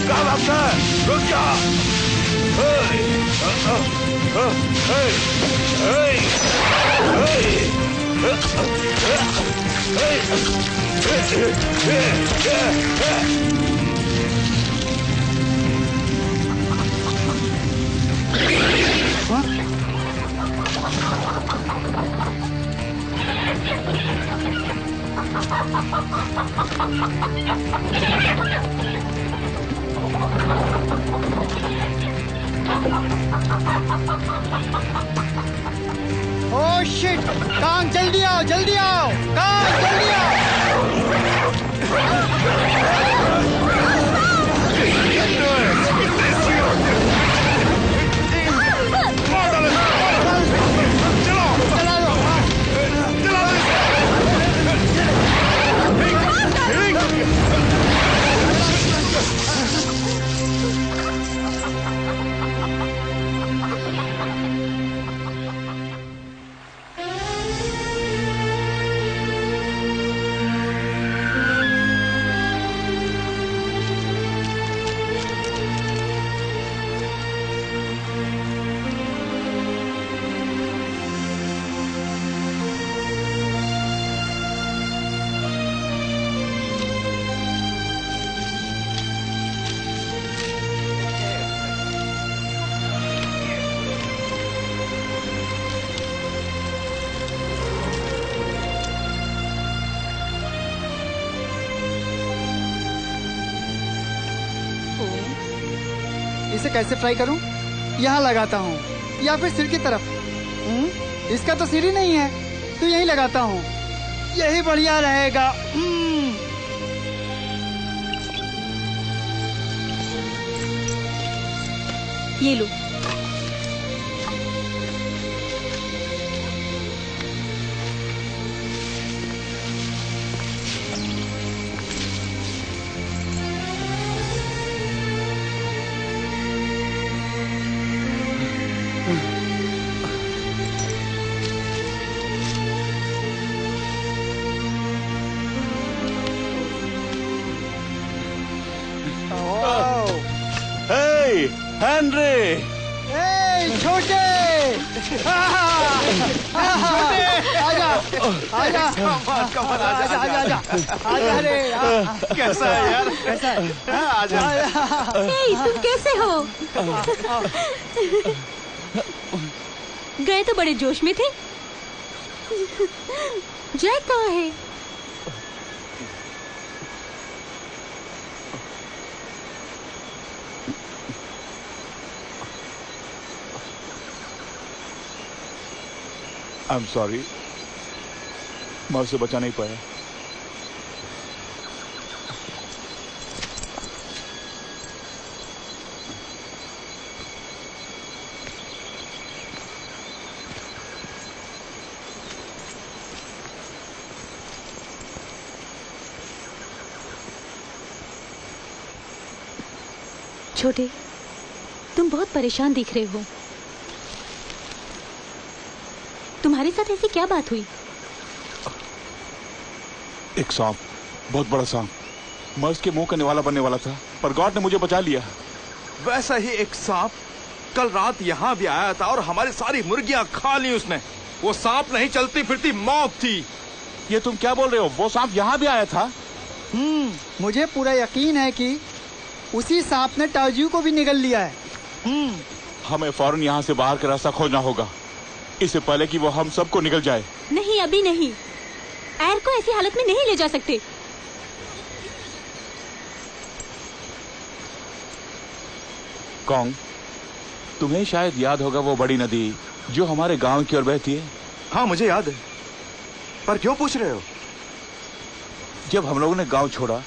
कहाँ भागता है? रुक जा! Oh shit! कांग जल्दी आओ, जल्दी आओ! कांग जल्दी आओ! इसे कैसे फ्राई करूं? यहाँ लगाता हूँ या फिर सिर की तरफ? इसका तो सिर ही नहीं है, तो यहीं लगाता हूँ, यही बढ़िया रहेगा। ये लो। हेनरी! छोटे! आजा! आजा! आजा! आजा! आजा रे! कैसा है यार? कैसा है? आजा! तुम कैसे हो? गए तो बड़े जोश में थे। जैक कहाँ है? I'm sorry, मैं उसे बचा नहीं पाया। छोटे, तुम बहुत परेशान दिख रहे हो। तुम्हारे साथ ऐसी क्या बात हुई? एक सांप, बहुत बड़ा सांप, मैं उसके मुंह का निवाला बनने वाला था, पर गॉड ने मुझे बचा लिया। वैसा ही एक सांप कल रात यहाँ भी आया था और हमारी सारी मुर्गियां खा ली उसने। वो सांप नहीं, चलती फिरती मौत थी। ये तुम क्या बोल रहे हो? वो सांप यहाँ भी आया था? मुझे पूरा यकीन है कि उसी सांप ने ताजू को भी निगल लिया है। हमें फौरन यहाँ से बाहर का रास्ता खोजना होगा, इससे पहले कि वो हम सबको निकल जाए। नहीं, अभी नहीं। एर को ऐसी हालत में नहीं ले जा सकते। कॉन्ग, तुम्हें शायद याद होगा वो बड़ी नदी जो हमारे गांव की ओर बहती है। हाँ, मुझे याद है, पर क्यों पूछ रहे हो? जब हम लोगों ने गांव छोड़ा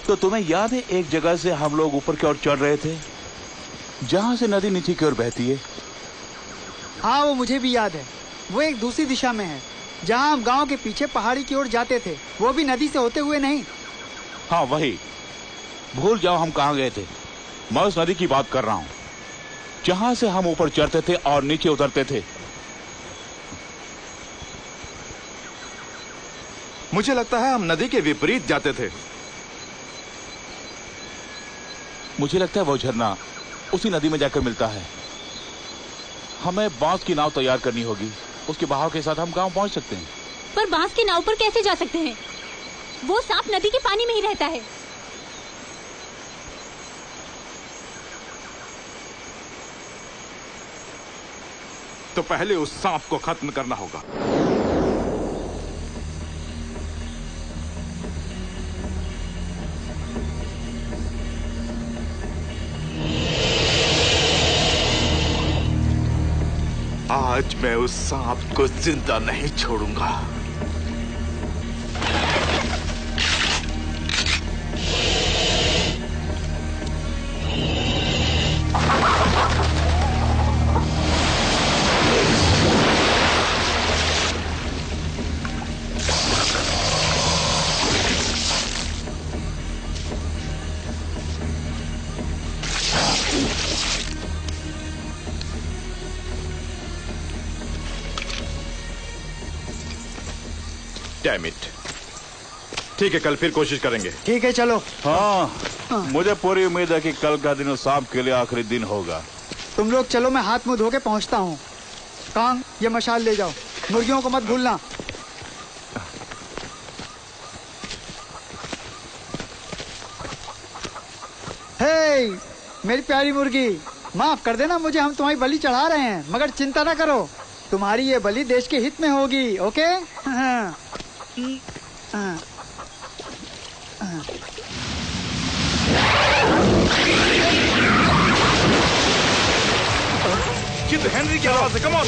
तो तुम्हें याद है एक जगह से हम लोग ऊपर की ओर चढ़ रहे थे जहां से नदी नीचे की ओर बहती है? हाँ, वो मुझे भी याद है। वो एक दूसरी दिशा में है, जहाँ हम गांव के पीछे पहाड़ी की ओर जाते थे, वो भी नदी से होते हुए नहीं। हाँ वही। भूल जाओ हम कहाँ गए थे, मैं उस नदी की बात कर रहा हूँ। जहां से हम ऊपर चढ़ते थे और नीचे उतरते थे। मुझे लगता है हम नदी के विपरीत जाते थे। मुझे लगता है वो झरना उसी नदी में जाकर मिलता है। हमें बांस की नाव तैयार करनी होगी, उसके बहाव के साथ हम गांव पहुंच सकते हैं। पर बांस की नाव पर कैसे जा सकते हैं? वो सांप नदी के पानी में ही रहता है। तो पहले उस सांप को खत्म करना होगा। आज मैं उस सांप को जिंदा नहीं छोड़ूंगा। Damn it. ठीक है, कल फिर कोशिश करेंगे। ठीक है, चलो। हाँ, मुझे पूरी उम्मीद है कि कल का दिन उस सांप के लिए आखिरी दिन होगा। तुम लोग चलो, मैं हाथ मुंह धो के पहुंचता हूँ। कांग, ये मशाल ले जाओ, मुर्गियों को मत भूलना। हे, मेरी प्यारी मुर्गी, माफ कर देना मुझे, हम तुम्हारी बलि चढ़ा रहे हैं, मगर चिंता ना करो, तुम्हारी ये बलि देश के हित में होगी। ओके? हाँ। ये तो हेनरी की आवाज है। Come on.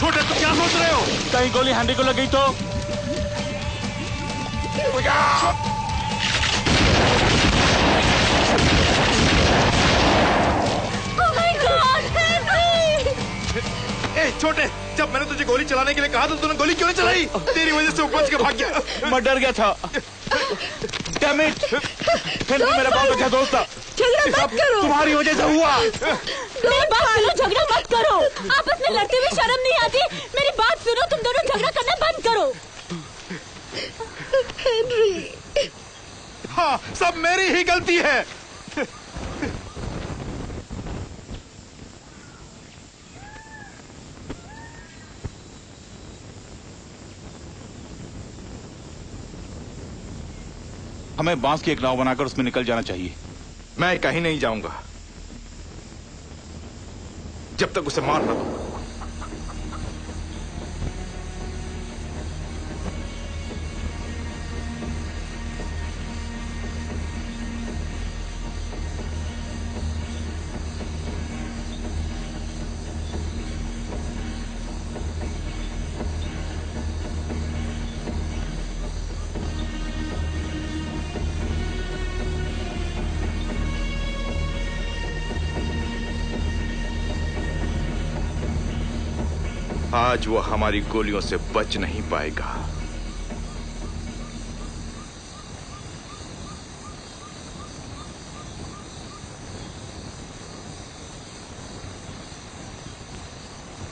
छोटे, तुम क्या सोच रहे हो? कहीं गोली हैंडी को लग गई तो? ए, छोटे, जब मैंने तुझे गोली चलाने के लिए कहा तो तूने गोली क्यों नहीं चलाई? तेरी वजह से वो बच के भाग गया। मैं डर गया था। Damn it! हेनरी मेरा बहुत अच्छा दोस्त था। झगड़ा मत करो। तुम्हारी वजह से हुआ। मेरी बात सुनो, झगड़ा मत करो। आपस में लड़ते हुए शर्म नहीं आती? मेरी बात सुनो, तुम दोनों झगड़ा करना बंद करो। हेनरी, हाँ, सब मेरी ही गलती है। हमें बांस की एक नाव बनाकर उसमें निकल जाना चाहिए। मैं कहीं नहीं जाऊंगा जब तक उसे मार न दूं। आज वो हमारी गोलियों से बच नहीं पाएगा।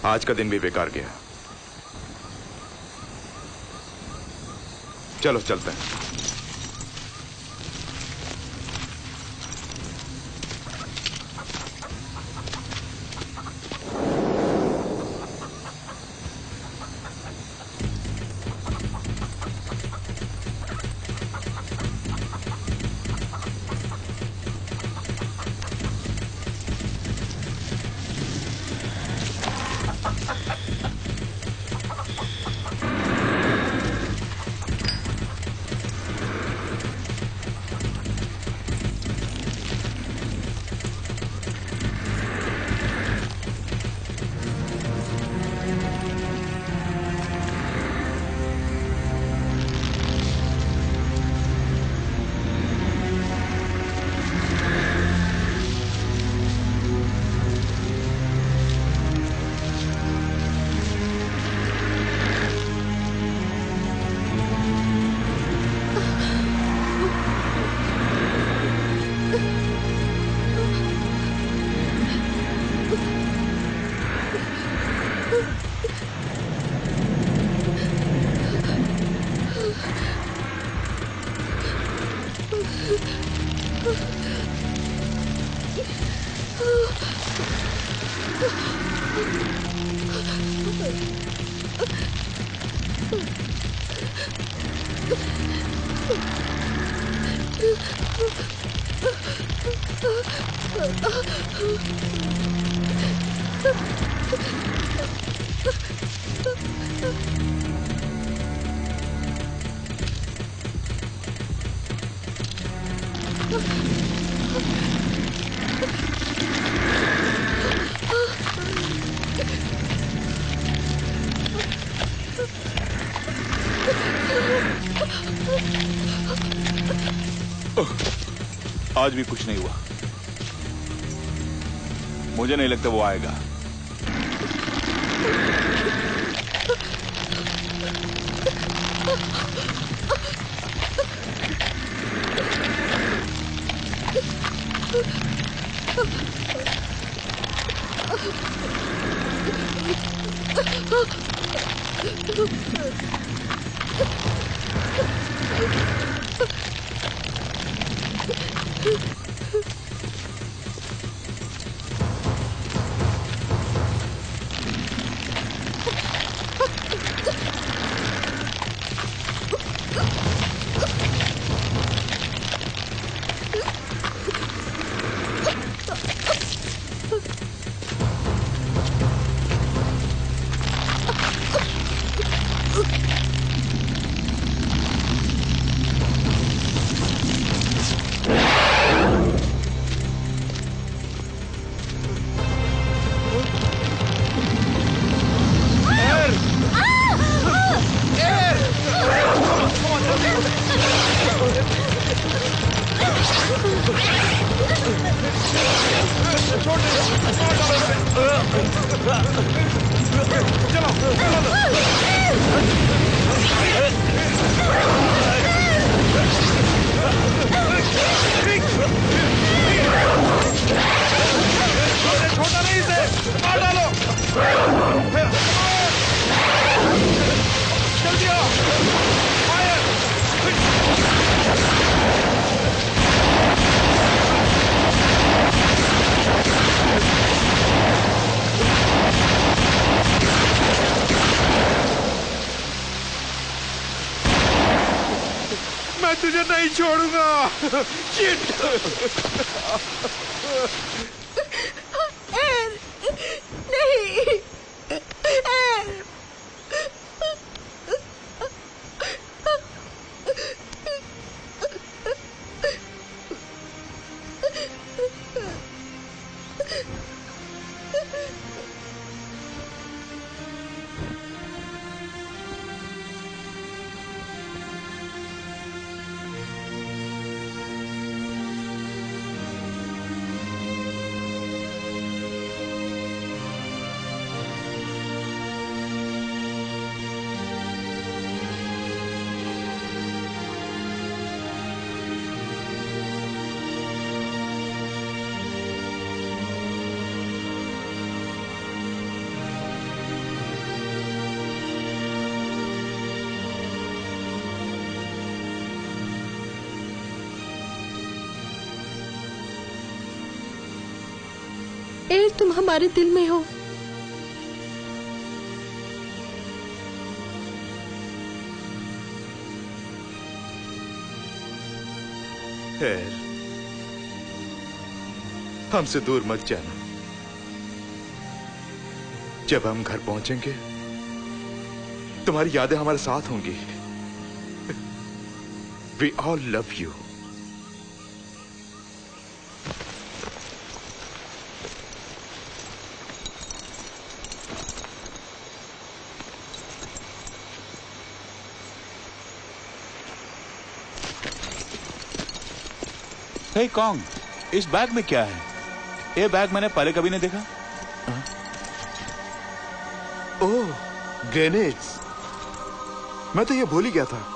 आज का दिन भी बेकार गया। चलो चलते हैं। आज भी कुछ नहीं हुआ। मुझे नहीं लगता वो आएगा। मैं तुझे नहीं छोड़ूंगा। शिट। नहीं। एर, तुम हमारे दिल में हो। खैर, हमसे दूर मत जाना। जब हम घर पहुंचेंगे तुम्हारी यादें हमारे साथ होंगी। We all love you. हे कॉन्ग, इस बैग में क्या है? ये बैग मैंने पहले कभी नहीं देखा। ओह, ग्रेनेड्स। मैं तो ये भूल ही गया था।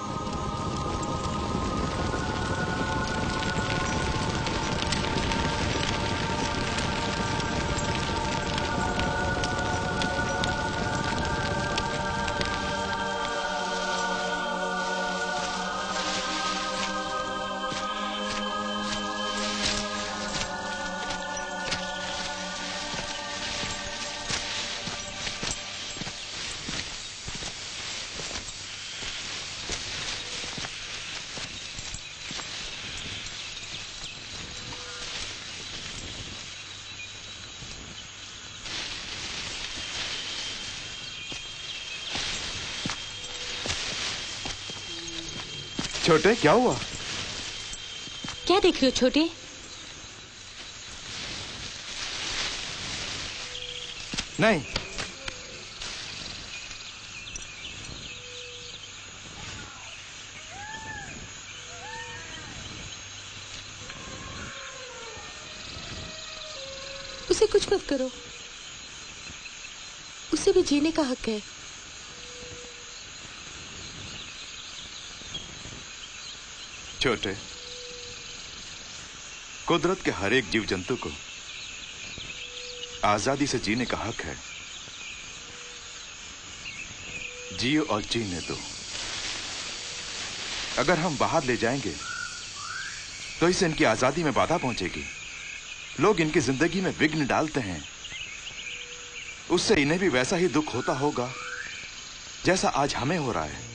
छोटे, क्या हुआ? क्या देख रहे हो छोटे? नहीं। उसे कुछ मत करो, उसे भी जीने का हक है। छोटे, कुदरत के हर एक जीव जंतु को आजादी से जीने का हक है। जियो और जीने दो। अगर हम बाहर ले जाएंगे तो इससे इनकी आजादी में बाधा पहुंचेगी। लोग इनकी जिंदगी में विघ्न डालते हैं, उससे इन्हें भी वैसा ही दुख होता होगा जैसा आज हमें हो रहा है।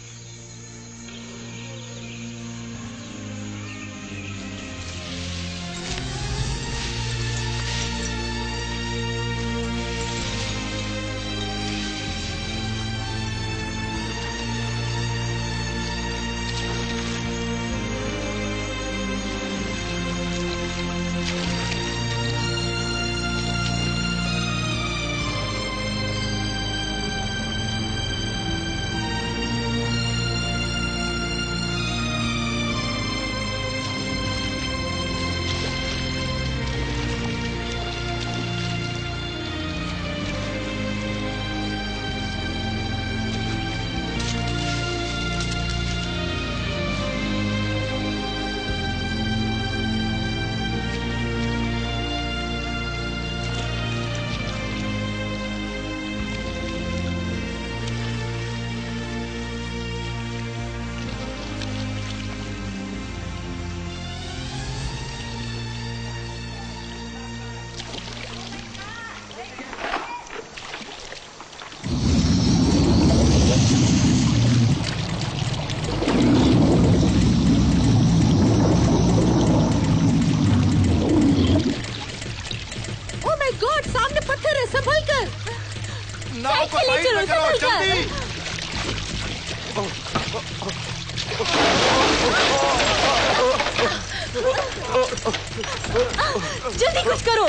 जल्दी कुछ करो,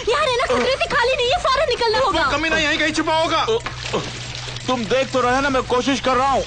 यहाँ रहना खतरे से खाली नहीं है, फौरन निकलना होगा। कमी नहीं यहीं कहीं छुपा होगा। तुम देख तो रहे ना, मैं कोशिश कर रहा हूँ।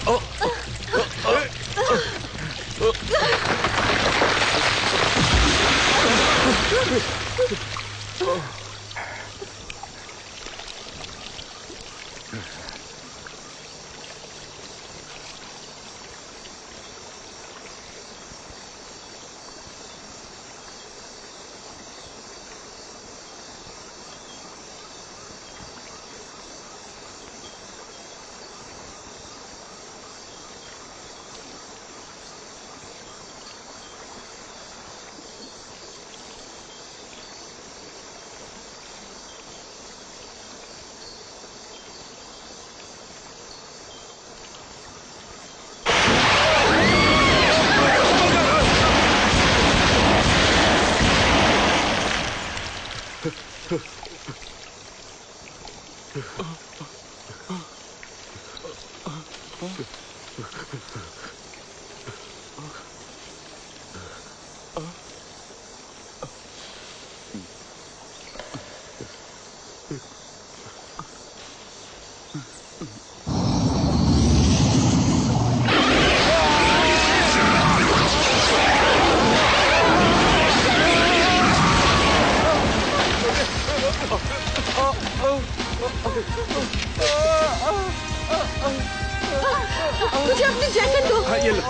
मुझे अपनी जैकेट दो। हाँ, ये लो।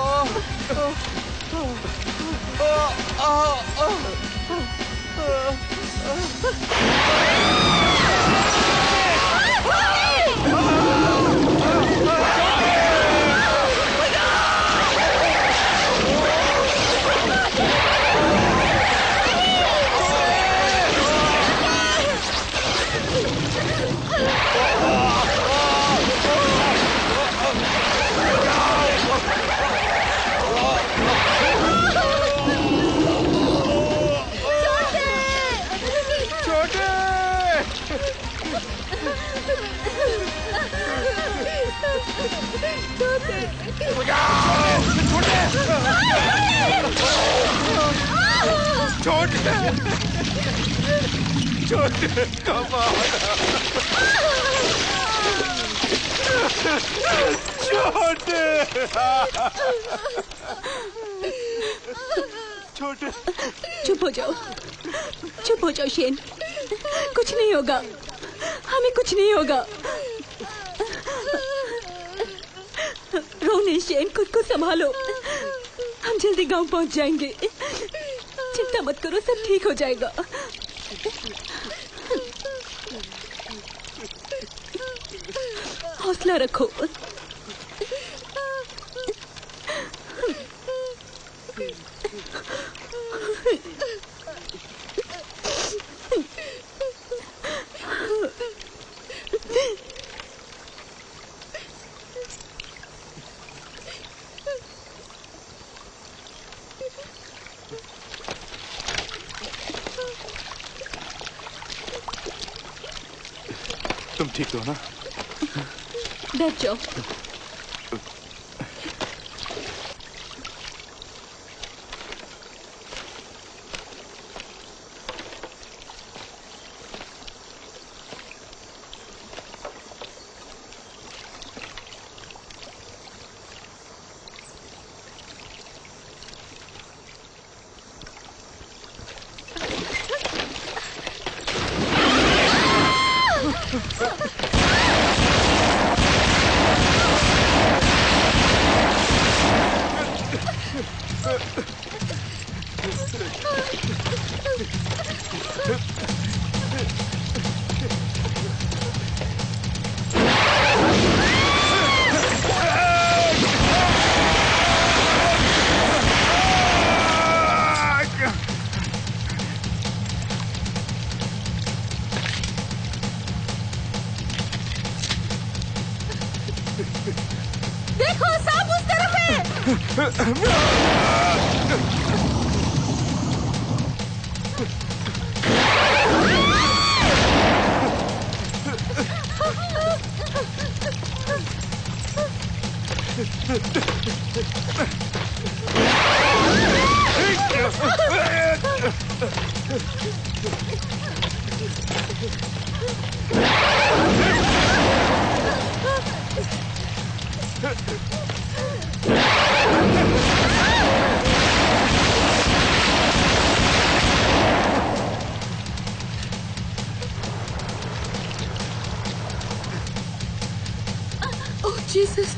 छोटे छोटे कमाल छोटे छोटे चुप हो जाओ, चुप हो जाओ शेन, कुछ नहीं होगा, हमें कुछ नहीं होगा। रो नहीं शेन, खुद को संभालो, हम जल्दी गांव पहुंच जाएंगे। चिंता मत करो, सब ठीक हो जाएगा। हौसला रखो। तुम ठीक हो ना? बैठ जाओ। देखो, सांप उस तरफ है। Oh, Jesus.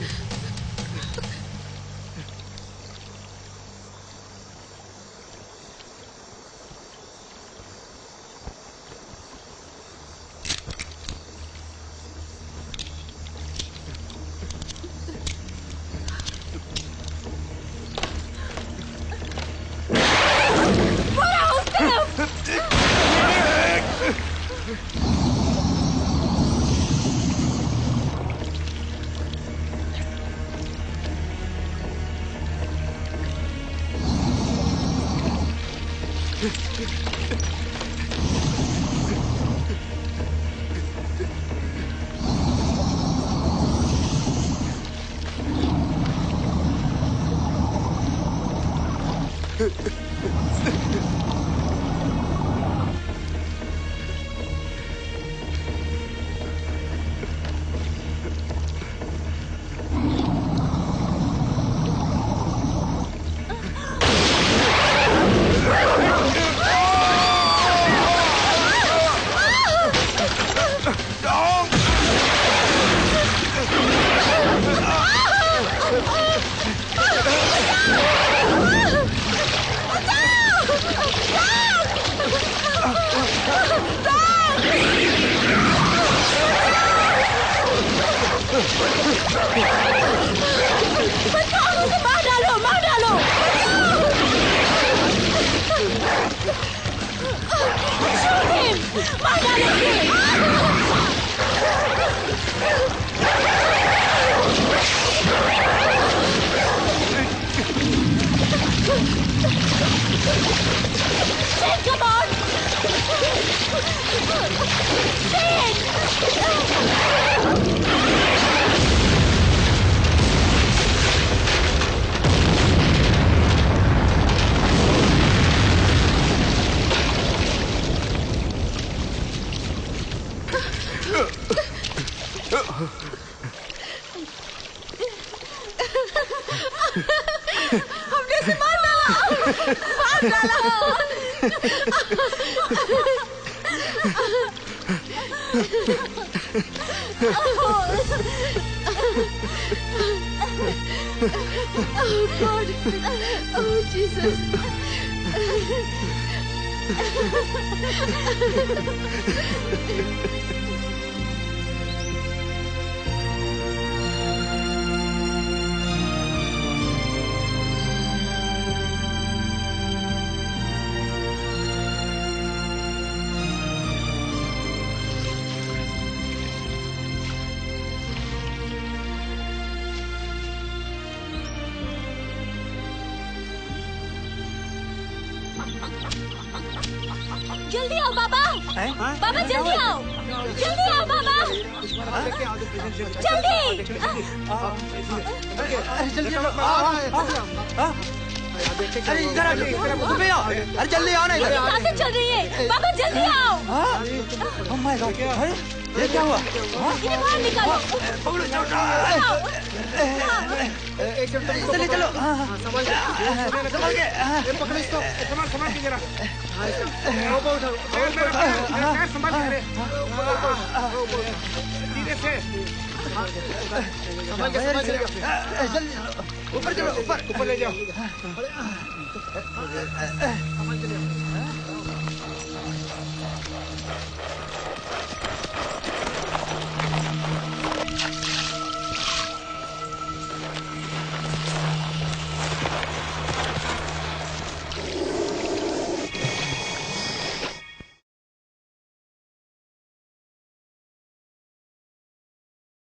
Come on! हमने इसे मार डाला, मार डाला। Oh God! Oh Jesus! जल्दी आओ बाबा, बाबा जल्दी आओ, जल्दी आओ बाबा, जल्दी। अरे इधर आ, अरे जल्दी आओ ना इधर। सांसें चल रही है, बाबा जल्दी आओ। Oh my God, ये क्या हुआ? इन्हें बाहर निकालो। चलिए चलो, संभाल के, पकड़ो इसको, संभाल के जरा। संभाल के, धीरे से। संभाल के, ऊपर चलो, ऊपर ले जाओ।